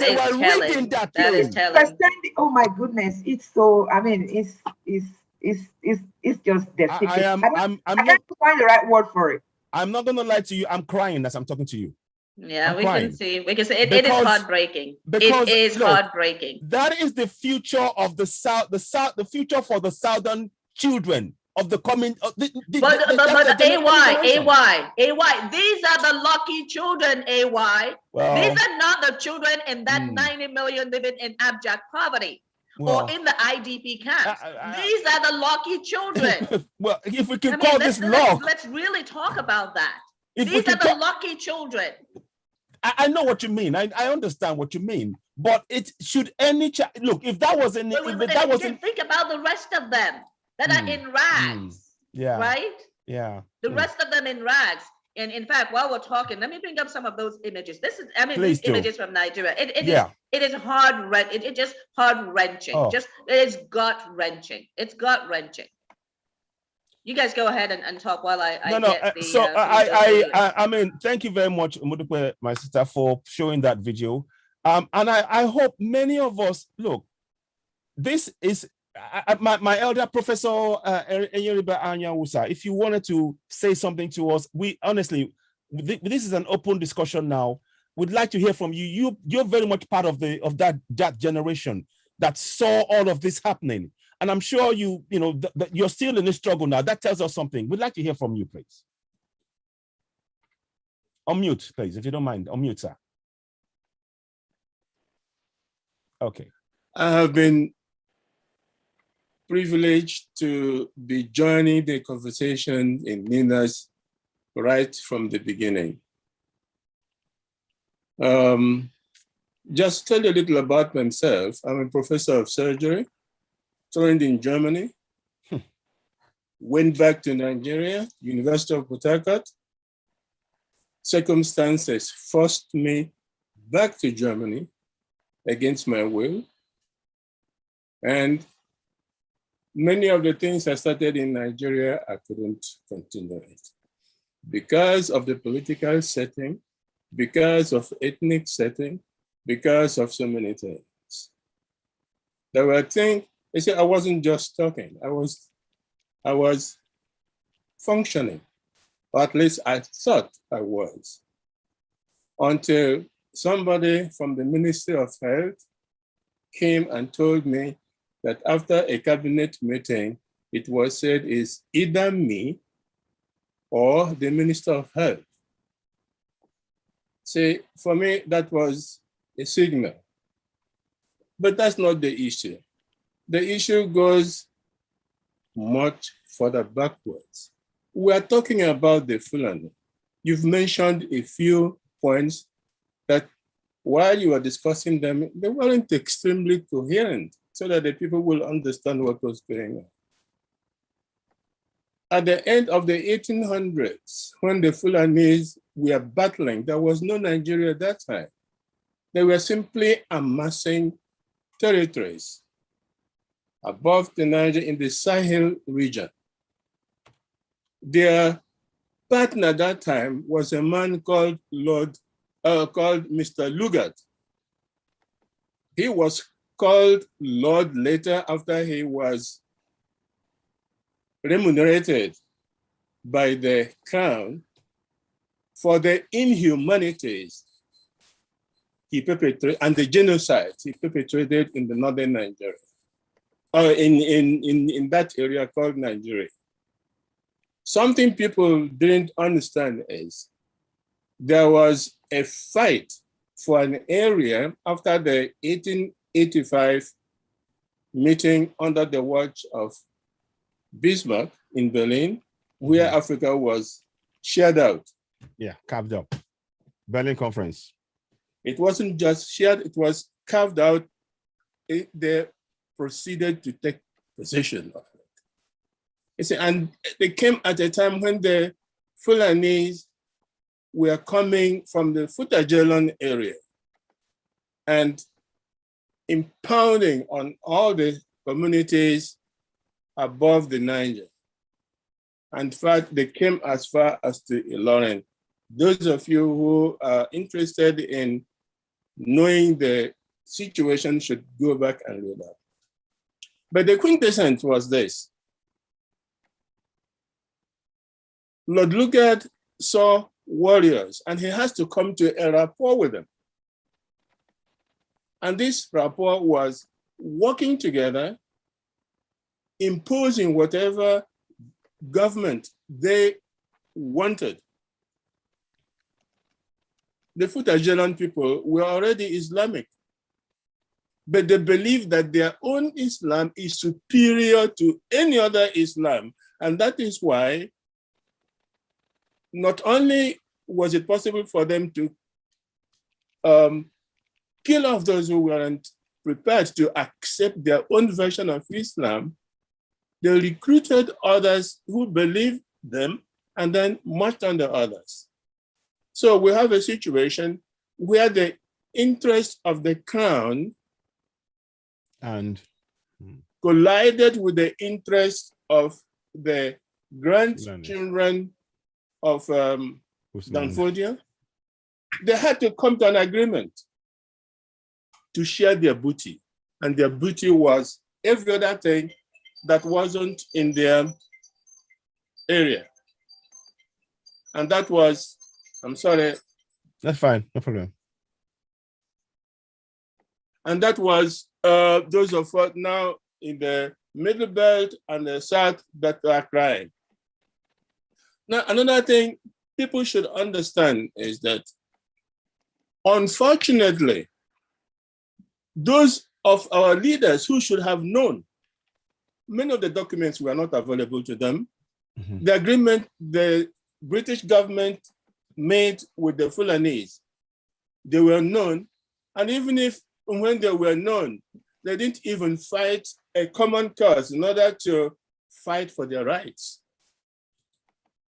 is telling. Oh my goodness, it's so. I mean, it's just destitute. I can't find the right word for it. I'm not gonna lie to you. I'm crying as I'm talking to you. Yeah, we can say it is heartbreaking. It is heartbreaking. That is the future of the South, the future for the Southern children of the coming. But AY, these are the lucky children, AY. Well, these are not the children in that 90 million living in abject poverty. Or in the IDP camps. These are the lucky children. Well, if we can call this luck. Let's really talk about that. These are the lucky children. I know what you mean. I understand what you mean. But it should any child look, if that wasn't think about the rest of them that are in rags. Yeah. Right? Yeah. The rest of them in rags. And in fact, while we're talking, let me bring up some of those images. These images from Nigeria. It is hard, it just heart wrenching. It is gut wrenching. It's gut wrenching. You guys go ahead and talk while I I mean, thank you very much, Mudupe, my sister, for showing that video. And I hope many of us look. This is my elder Professor Enyeriba Anyawusa. If you wanted to say something to us, we honestly, this is an open discussion now. We'd like to hear from you. You're very much part of that generation that saw all of this happening. And I'm sure you're still in this struggle now. That tells us something. We'd like to hear from you, please. Unmute, please, if you don't mind. Unmute, sir. Okay. I have been privileged to be joining the conversation in Nina's right from the beginning. Just tell you a little about myself. I'm a professor of surgery, trained in Germany, went back to Nigeria, University of Port Harcourt. Circumstances forced me back to Germany against my will. And many of the things I started in Nigeria, I couldn't continue it because of the political setting, because of ethnic setting, because of so many things. There were things, you see, I wasn't just talking, I was functioning, or at least I thought I was, until somebody from the Ministry of Health came and told me that after a cabinet meeting, it was said is either me or the Minister of Health. See, for me, that was a signal. But that's not the issue. The issue goes much further backwards. We are talking about the Fulani. You've mentioned a few points that while you were discussing them, they weren't extremely coherent so that the people will understand what was going on. At the end of the 1800s, when the Fulanis were battling, there was no Nigeria at that time. They were simply amassing territories above the Niger in the Sahel region. Their partner at that time was a man called Mr. Ruga. He was called Lord later after he was remunerated by the crown for the inhumanities he perpetrated and the genocide he perpetrated in the northern Nigeria, or in that area called Nigeria. Something people didn't understand is there was a fight for an area after the 1885 meeting under the watch of Bismarck in Berlin, where Africa was shared out. Yeah, carved up. Berlin Conference. It wasn't just shared, it was carved out. They proceeded to take possession of it. You see, and they came at a time when the Fulanese were coming from the Futajelon area and impounding on all the communities above the Niger. In fact, they came as far as to Ilorin. Those of you who are interested in knowing the situation should go back and read that. But the quintessence was this. Lord Ruga saw warriors, and he has to come to a rapport with them. And this rapport was working together, imposing whatever government they wanted. The Futajelan people were already Islamic, but they believed that their own Islam is superior to any other Islam. And that is why not only was it possible for them to kill off those who weren't prepared to accept their own version of Islam, they recruited others who believed them and then marched on the others. So we have a situation where the interest of the crown and collided with the interest of the grandchildren of Danfodia. They had to come to an agreement to share their booty. And their booty was every other thing that wasn't in their area. And that was, I'm sorry. That's fine, no problem. And that was those of us now in the middle belt and the south that are crying. Now, another thing people should understand is that, unfortunately, those of our leaders who should have known, many of the documents were not available to them. Mm-hmm. The agreement the British government made with the Fulanese, they were known. And even if when they were known, they didn't even fight a common cause in order to fight for their rights.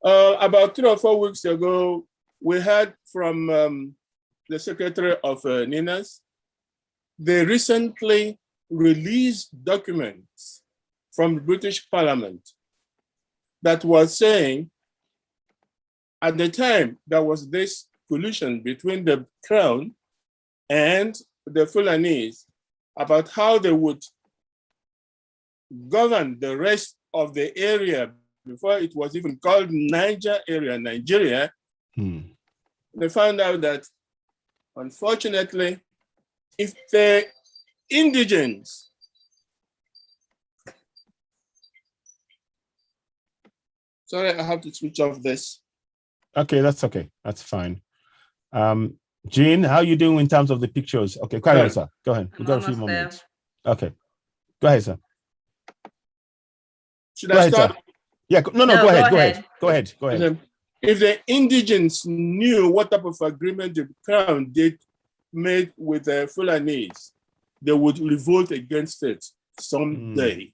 About 3 or 4 weeks ago, we heard from the Secretary of NINAS. They recently released documents from the British Parliament that was saying, at the time, there was this collusion between the Crown and the Fulanese about how they would govern the rest of the area before it was even called Niger area, Nigeria. They found out that, unfortunately, if the indigents sorry, I have to switch off this. Okay, that's okay. That's fine. Jean, how are you doing in terms of the pictures? Okay, carry on, sir. Go ahead. We've got a few more minutes. Okay. Go ahead, sir. Should I start? Sir. Yeah, no, go ahead. Go ahead. If the indigents knew what type of agreement the Crown did made with the Fulanese, they would revolt against it someday.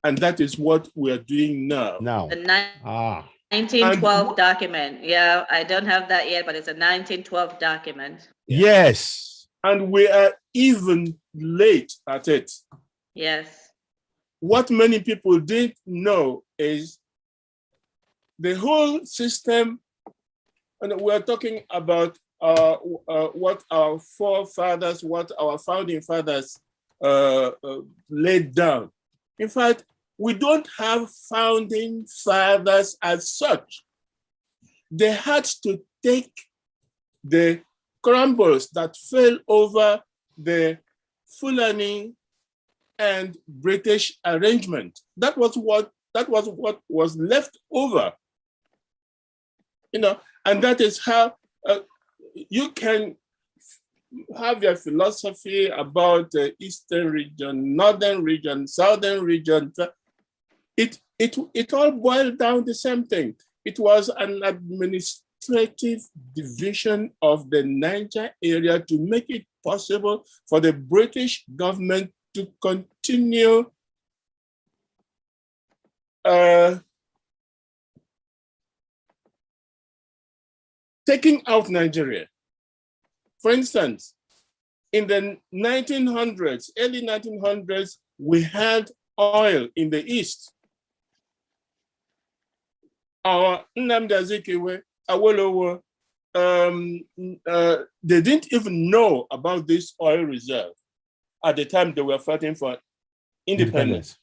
And that is what we are doing now. The 1912 document. Yeah, I don't have that yet, but it's a 1912 document. Yes. And we are even late at it. Yes. What many people didn't know is the whole system, and we're talking about what our forefathers, what our founding fathers laid down. In fact, we don't have founding fathers as such. They had to take the crumbles that fell over the Fulani and British arrangement. That was what was left over. And that is how you can have your philosophy about the Eastern region, Northern region, Southern region. It all boiled down the same thing. It was an administrative division of the Niger area to make it possible for the British government to continue taking out Nigeria. For instance, in the 1900s, early 1900s, we had oil in the East. Our Nnamdi Azikiwe, Awolowo, they didn't even know about this oil reserve at the time they were fighting for independence.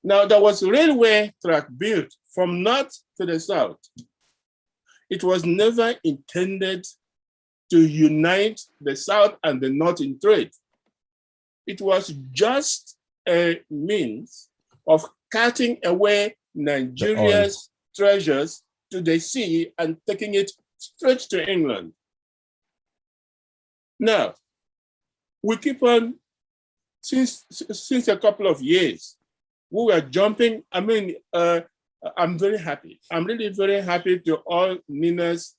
Now, there was a railway track built from north to the south. It was never intended to unite the South and the North in trade. It was just a means of cutting away Nigeria's treasures to the sea and taking it straight to England. Now, we keep on, since a couple of years, we were jumping. I mean, I'm very happy. I'm really very happy to all NINA's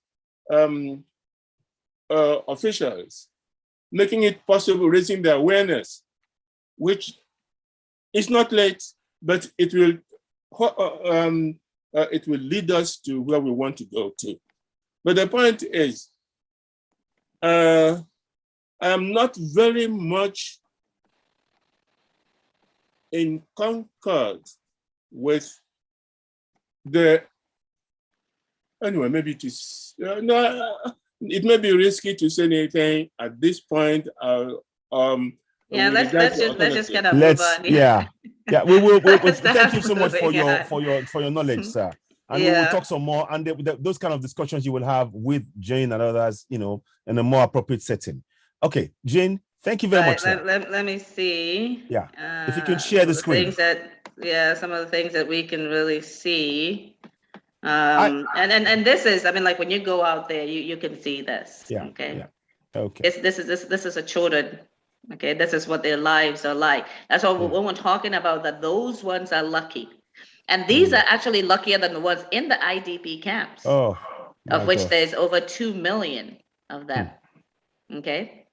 officials making it possible, raising the awareness, which is not late, but it will lead us to where we want to go to. But the point is, I am not very much in concord with the, anyway, maybe it is, no, it may be risky to say anything at this point. Yeah, let's just kind of move on. Yeah, we will. Thank you so much for your knowledge, sir. And we will talk some more. And those kind of discussions you will have with Jane and others, you know, in a more appropriate setting. Okay, Jane, thank you very much. Let me see. Yeah, if you can share the screen. Some of the things that we can really see. And this is, I mean, like when you go out there, you can see this. Yeah. Okay. Yeah. Okay. This is a children. Okay. This is what their lives are like. That's what when we're talking about, that those ones are lucky, and these are actually luckier than the ones in the IDP camps. Oh. Of which there's over 2 million of them. Okay.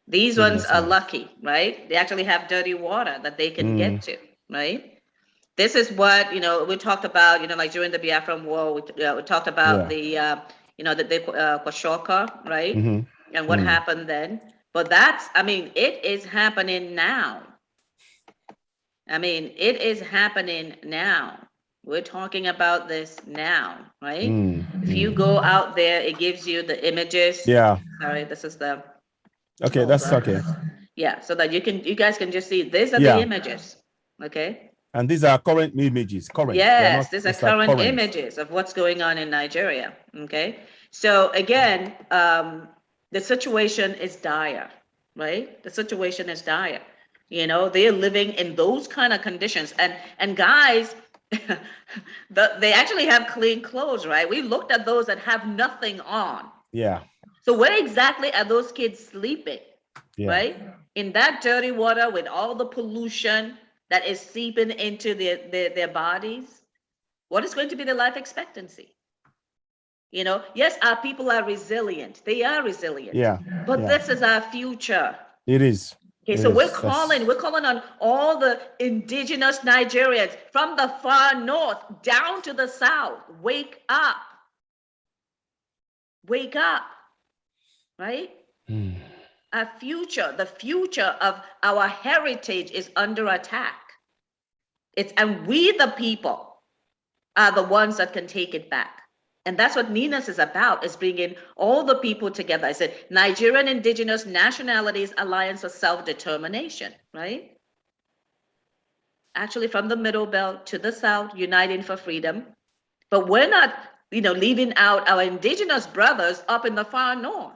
These ones are lucky, right? They actually have dirty water that they can get to, right? This is what, you know, we talked about, you know, like during the Biafran War, we talked about the, you know, the Kwashoka, right? And what happened then. But that's, I mean, it is happening now. I mean, it is happening now. We're talking about this now, right? If you go out there, it gives you the images. Yeah. Sorry, this is the. Okay, that's okay. Yeah, so that you guys can just see, these are the images, okay? And these are current images, current. Yes, these are current images of what's going on in Nigeria, okay? So again, the situation is dire, right? The situation is dire. You know, they're living in those kind of conditions. And guys, they actually have clean clothes, right? We looked at those that have nothing on. Yeah. So where exactly are those kids sleeping, right? In that dirty water with all the pollution that is seeping into their bodies. What is going to be the life expectancy? You know, yes, our people are resilient. They are resilient. Yeah. But this is our future. It is. Okay, so we're calling on all the indigenous Nigerians from the far north down to the south. Wake up. Wake up. Right? Our future, the future of our heritage is under attack. And we, the people, are the ones that can take it back. And that's what NINAS is about, is bringing all the people together. I said, Nigerian Indigenous Nationalities Alliance for Self-Determination, right? Actually, from the Middle Belt to the South, uniting for freedom. But we're not, you know, leaving out our indigenous brothers up in the far north,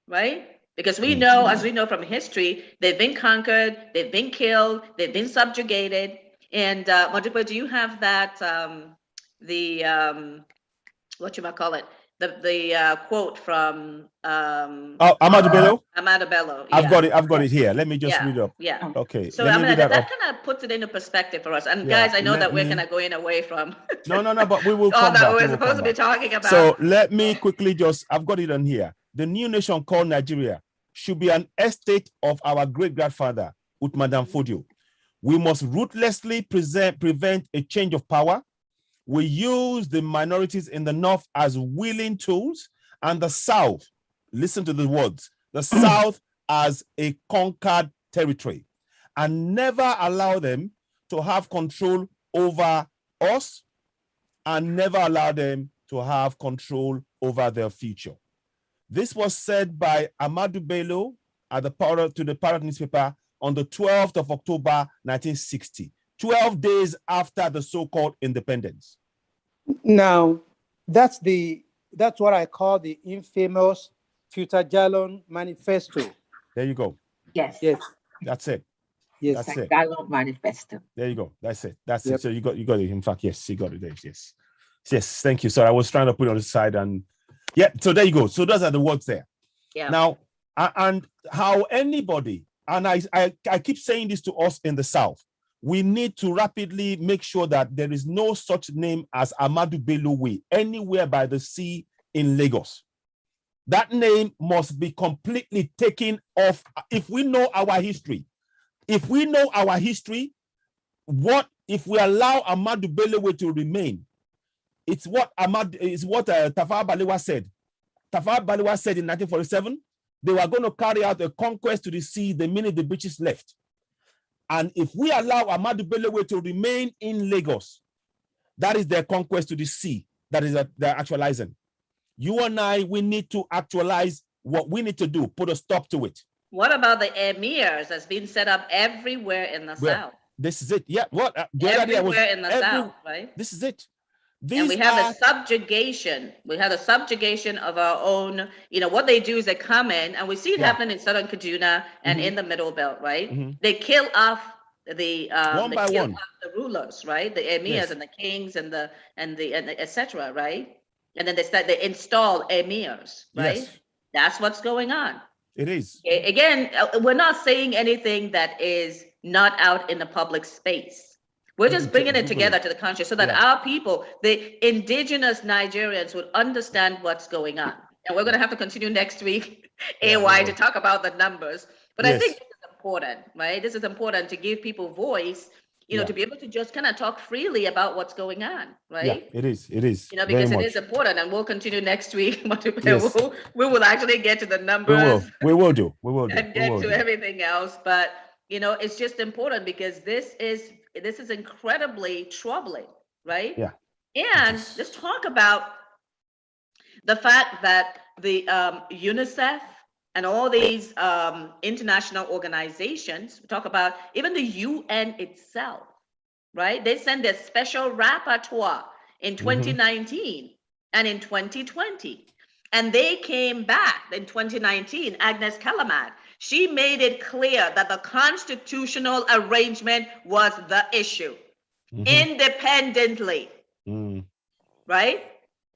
right? Because we know, as we know from history, they've been conquered, they've been killed, they've been subjugated. And Modibo, do you have that, the quote from Amadou Bello? Amadou Bello. Yeah. I've got it here. Let me just read up. Yeah. Okay. So I mean, that kind of puts it into perspective for us. And guys, I know that we're kind of going away from no, but we will come back. All that we're supposed to be talking about. So let me quickly I've got it on here. The new nation called Nigeria should be an estate of our great-grandfather, Madam Fodio. We must ruthlessly prevent a change of power. We use the minorities in the north as willing tools, and the south, listen to the words, the south as a conquered territory, and never allow them to have control over us, and never allow them to have control over their future. This was said by Amadou Bello at the Parrot newspaper on the 12th of October, 1960, 12 days after the so-called independence. Now, that's the that's what I call the infamous Futajallon Manifesto. There you go. Yes. Yes. That's it. Yes. That's it. Gallup Manifesto. There you go. That's it. That's it. So you got it. In fact, yes, you got it. Yes. Yes. Thank you. So I was trying to put it on the side, and yeah. So there you go. So those are the words there. Yeah. Now, and how anybody, and I keep saying this to us in the South, we need to rapidly make sure that there is no such name as Ahmadu Bello Way anywhere by the sea in Lagos. That name must be completely taken off. If we know our history, what if we allow Ahmadu Bello Way to remain? It's what Tafawa Balewa said. Tafawa Balewa said in 1947, they were going to carry out a conquest to the sea the minute the British left. And if we allow Ahmadu Bello Way to remain in Lagos, that is their conquest to the sea. That is they're actualizing. You and I, we need to actualize what we need to do, put a stop to it. What about the emirs that's been set up everywhere in the South? This is it. Yeah. What? Everywhere in the South, right? This is it. And we have a subjugation. We have a subjugation of our own. You know, what they do is they come in, and we see it happening in southern Kaduna and in the Middle Belt, right? They kill off the one by one the rulers, right? The emirs and the kings and the etc., right? And then they install emirs, right? Yes. That's what's going on. It is. Again, we're not saying anything that is not out in the public space. We're just bringing it together to the country so that our people, the indigenous Nigerians, would understand what's going on. And we're going to have to continue next week, AY, to talk about the numbers. But I think this is important, right? This is important to give people voice, you know, to be able to just kind of talk freely about what's going on, right? Yeah, it is. It is. You know, because it is important, and we'll continue next week. We will actually get to the numbers. We will do. And get to everything else. But, you know, it's just important because this is incredibly troubling, right? Yeah. And let's talk about the fact that the UNICEF and all these international organizations, talk about even the UN itself, right? They sent a special rapporteur in 2019 and in 2020. And they came back in 2019, Agnes Callamard. She made it clear that the constitutional arrangement was the issue, independently, right?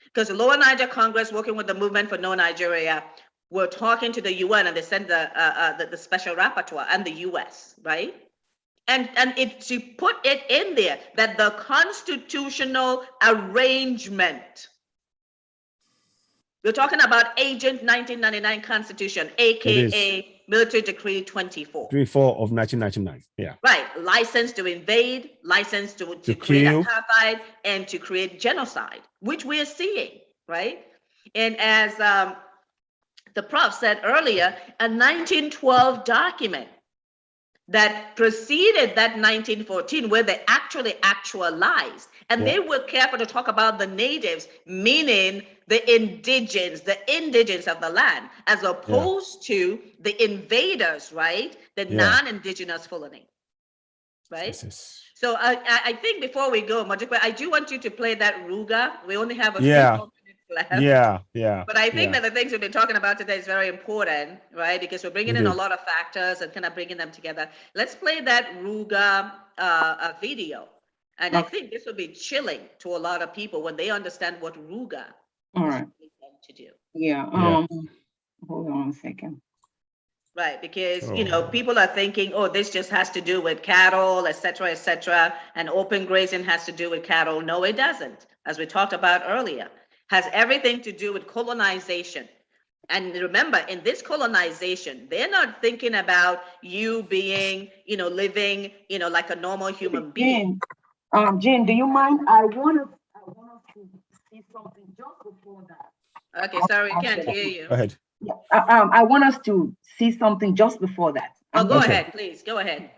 Because the Lower Niger Congress, working with the Movement for No Nigeria, were talking to the UN, and they sent the special rapporteur and the US, right? And to put it in there that the constitutional arrangement, we're talking about Agent 1999 Constitution, aka Military Decree 24. 24 of 1999. Yeah. Right. License to invade, license to create apartheid, and to create genocide, which we are seeing, right? And as the prof said earlier, a 1912 document that preceded that 1914, where they actually actualized. And they were careful to talk about the natives, meaning the indigents of the land, as opposed to the invaders, right? The non-indigenous Fulani, right? So I think before we go, Majikwe, I do want you to play that Ruga. We only have a few more minutes left. Yeah. But I think that the things we've been talking about today is very important, right? Because we're bringing in a lot of factors and kind of bringing them together. Let's play that Ruga video. And I think this will be chilling to a lot of people when they understand what Ruga is meant to do. Hold on a second. Right, because you know, people are thinking, oh, this just has to do with cattle, et cetera, and open grazing has to do with cattle. No, it doesn't. As we talked about earlier, has everything to do with colonization. And remember, in this colonization, they're not thinking about you being, you know, living, you know, like a normal human being. Jane, do you mind? I want to see something just before that. Okay, sorry, we can't hear you. Go ahead. I want us to see something just before that. Go ahead, please. Go ahead.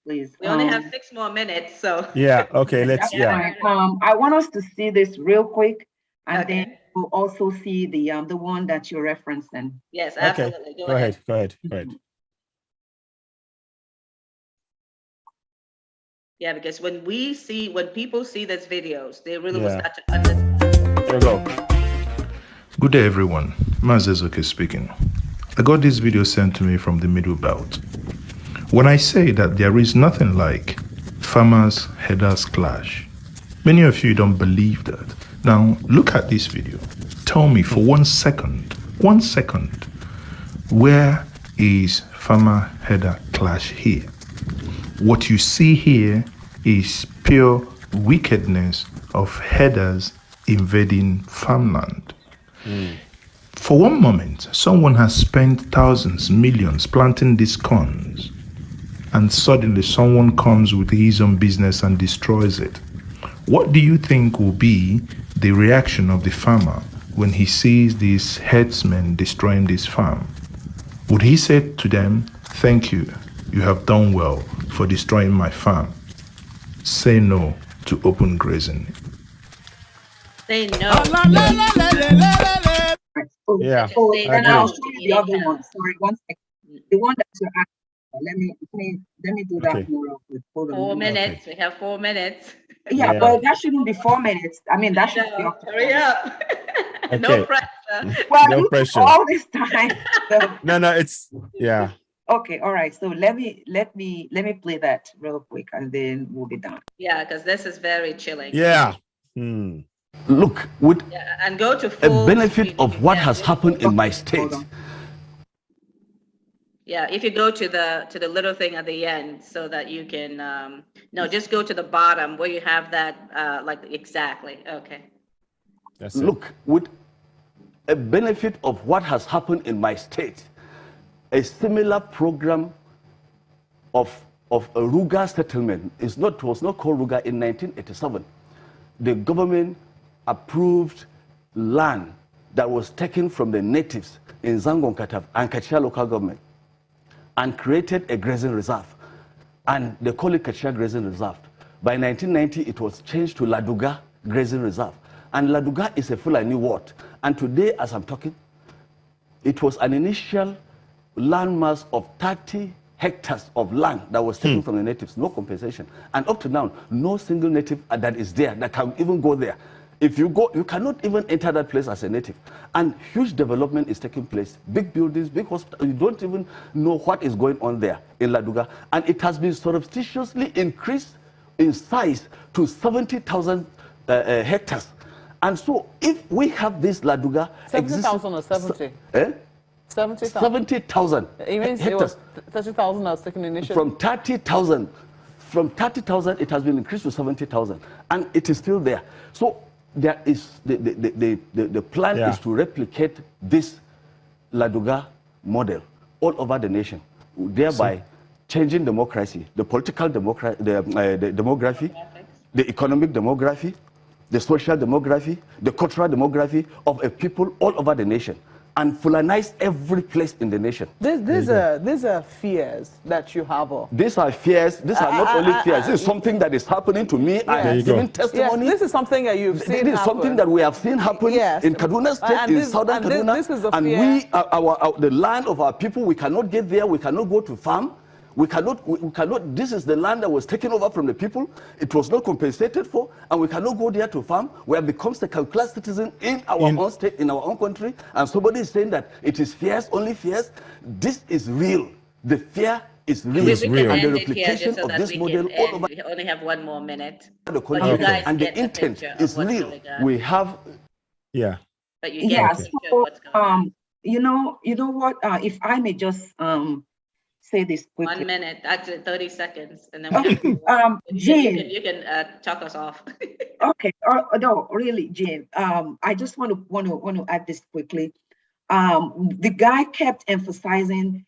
Please. We only have 6 more minutes, so. Yeah. Okay. Let's. I want us to see this real quick, and then we'll also see the one that you're referencing. Yes, absolutely. Go ahead. Yeah, because when people see these videos, they really will start to understand. There we go. Good day, everyone. Mazezoke speaking. I got this video sent to me from the Middle Belt. When I say that there is nothing like farmers' headers clash, many of you don't believe that. Now, look at this video. Tell me for 1 second, where is farmer header clash here? What you see here is pure wickedness of headers invading farmland. For one moment, someone has spent thousands, millions planting these corns, and suddenly someone comes with his own business and destroys it. What do you think will be the reaction of the farmer when he sees these herdsmen destroying this farm? Would he say to them, "Thank you, you have done well for destroying my farm"? Say no to open grazing. Say no. Yeah. So then I'll show you the other one. Sorry, 1 second. The one that you're asking. Let me do that more quick. Hold on. 4 minutes. We have 4 minutes. Yeah, but that shouldn't be 4 minutes. I mean, that should be up to hurry up. No pressure. Well, no pressure. All this time. So. No, it's yeah. Okay, all right. So let me play that real quick, and then we'll be done. Yeah, because this is very chilling. Yeah. Look, with and go to a benefit of what has happened in my state. Yeah, if you go to the little thing at the end, so that you can no, just go to the bottom where you have that like exactly. Okay. That's it. Look, with a benefit of what has happened in my state, a similar program of a Ruga settlement was not called Ruga in 1987. The government approved land that was taken from the natives in Zangon-Kataf and Kachia local government and created a grazing reserve. And they call it Kachia Grazing Reserve. By 1990, it was changed to Laduga Grazing Reserve. And Laduga is a Fulani ward. And today, as I'm talking, it was an initial landmass of 30 hectares of land that was taken from the natives, no compensation. And up to now, no single native that is there that can even go there. If you go, you cannot even enter that place as a native. And huge development is taking place. Big buildings, big hospitals, you don't even know what is going on there in Laduga. And it has been surreptitiously increased in size to 70,000 hectares. And so if we have this Laduga... 70,000 or 70? 70,000. 70,000. It means it was 30,000 I was taken initially. From 30,000, it has been increased to 70,000, and it is still there. So there is the plan is to replicate this Laduga model all over the nation, thereby changing democracy, the political democracy, the demography, the economic demography, the social demography, the cultural demography of a people all over the nation, and Fulanize every place in the nation. These are fears that you harbor. These are fears. These are not only fears. This is something that is happening to me. I have given testimony. Yes, this is something that you've seen This is something that we have seen happen in Kaduna State, in southern Kaduna. This is the and fear. the land of our people, we cannot get there. We cannot go to farm. We cannot, this is the land that was taken over from the people. It was not compensated for, and we cannot go there to farm. We have become second-class citizens in our own state, in our own country, and somebody is saying that it is fears, only fears. This is real. The fear is real. It's real. And the replication of this model all over. We only have 1 more minute. The country, and the intent is real. We have. Yeah. But you get the picture of what's going on. You know what? If I may just say this quickly. 1 minute, actually 30 seconds, and then Jane, you can talk us off. Okay, no, really, Jane. I just want to add this quickly. The guy kept emphasizing,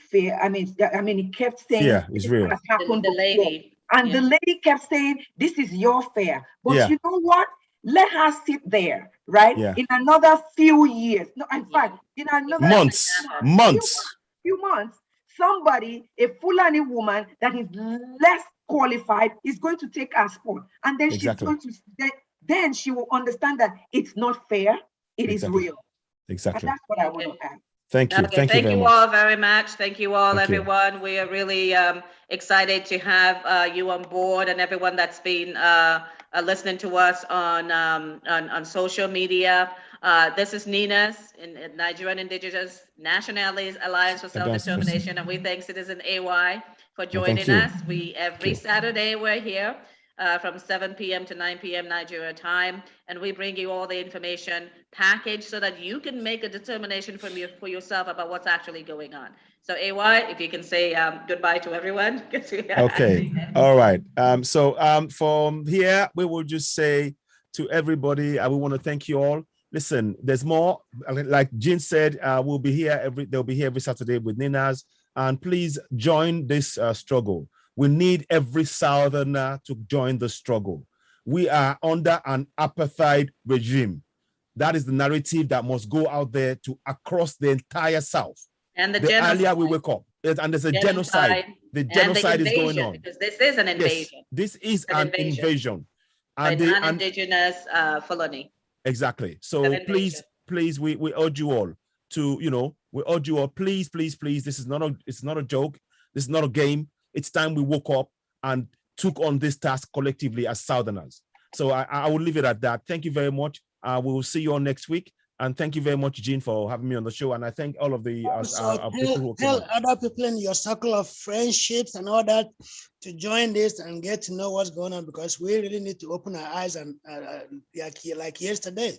fear. I mean, he kept saying, "Yeah, it's real." Has happened the lady, and the lady kept saying, "This is your fear." But you know what? Let her sit there, right? Yeah. In another few years. No, in fact, in another few months. Somebody, a Fulani woman that is less qualified, is going to take her spot, and then she's going to. Then she will understand that it's not fair. It is real. Exactly. And that's what I want to add. Thank you. Okay, thank you all very much. Thank you all, everyone. We are really excited to have you on board, and everyone that's been listening to us on social media. This is Nina's in Nigerian Indigenous Nationalities Alliance for Self-Determination, and we thank Citizen AY for joining us. Every Saturday we're here from 7 p.m. to 9 p.m. Nigeria time, and we bring you all the information packaged so that you can make a determination for yourself about what's actually going on. So AY, if you can say goodbye to everyone. Okay, all right. So from here, we will just say to everybody, we want to thank you all. Listen, there's more. Like Jean said, we'll be here they'll be here every Saturday with Ninas, and please join this struggle. We need every Southerner to join the struggle. We are under an apartheid regime. That is the narrative that must go out there to across the entire South. And the earlier we wake up, and there's a genocide. The genocide is going on. Because this is an invasion. Yes, this is an invasion. And the non-indigenous Fulani. Exactly. So please, we urge you all to, we urge you all, please, this is not a joke. This is not a game. It's time we woke up and took on this task collectively as Southerners. So I will leave it at that. Thank you very much. We will see you all next week. And thank you very much, Jean, for having me on the show. And I thank all of the people who tell other people in your circle of friendships and all that to join this and get to know what's going on, because we really need to open our eyes and like yesterday.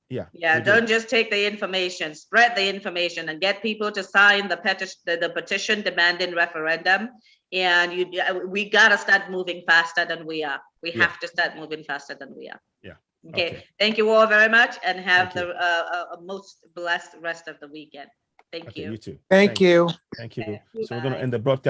Yeah, don't just take the information, spread the information and get people to sign the petition demanding referendum. And we gotta start moving faster than we are. We have to start moving faster than we are. Yeah. Okay. Thank you all very much, and have the most blessed rest of the weekend. Thank you. You too. Thank you. Thank you. So we're going to end the broadcast.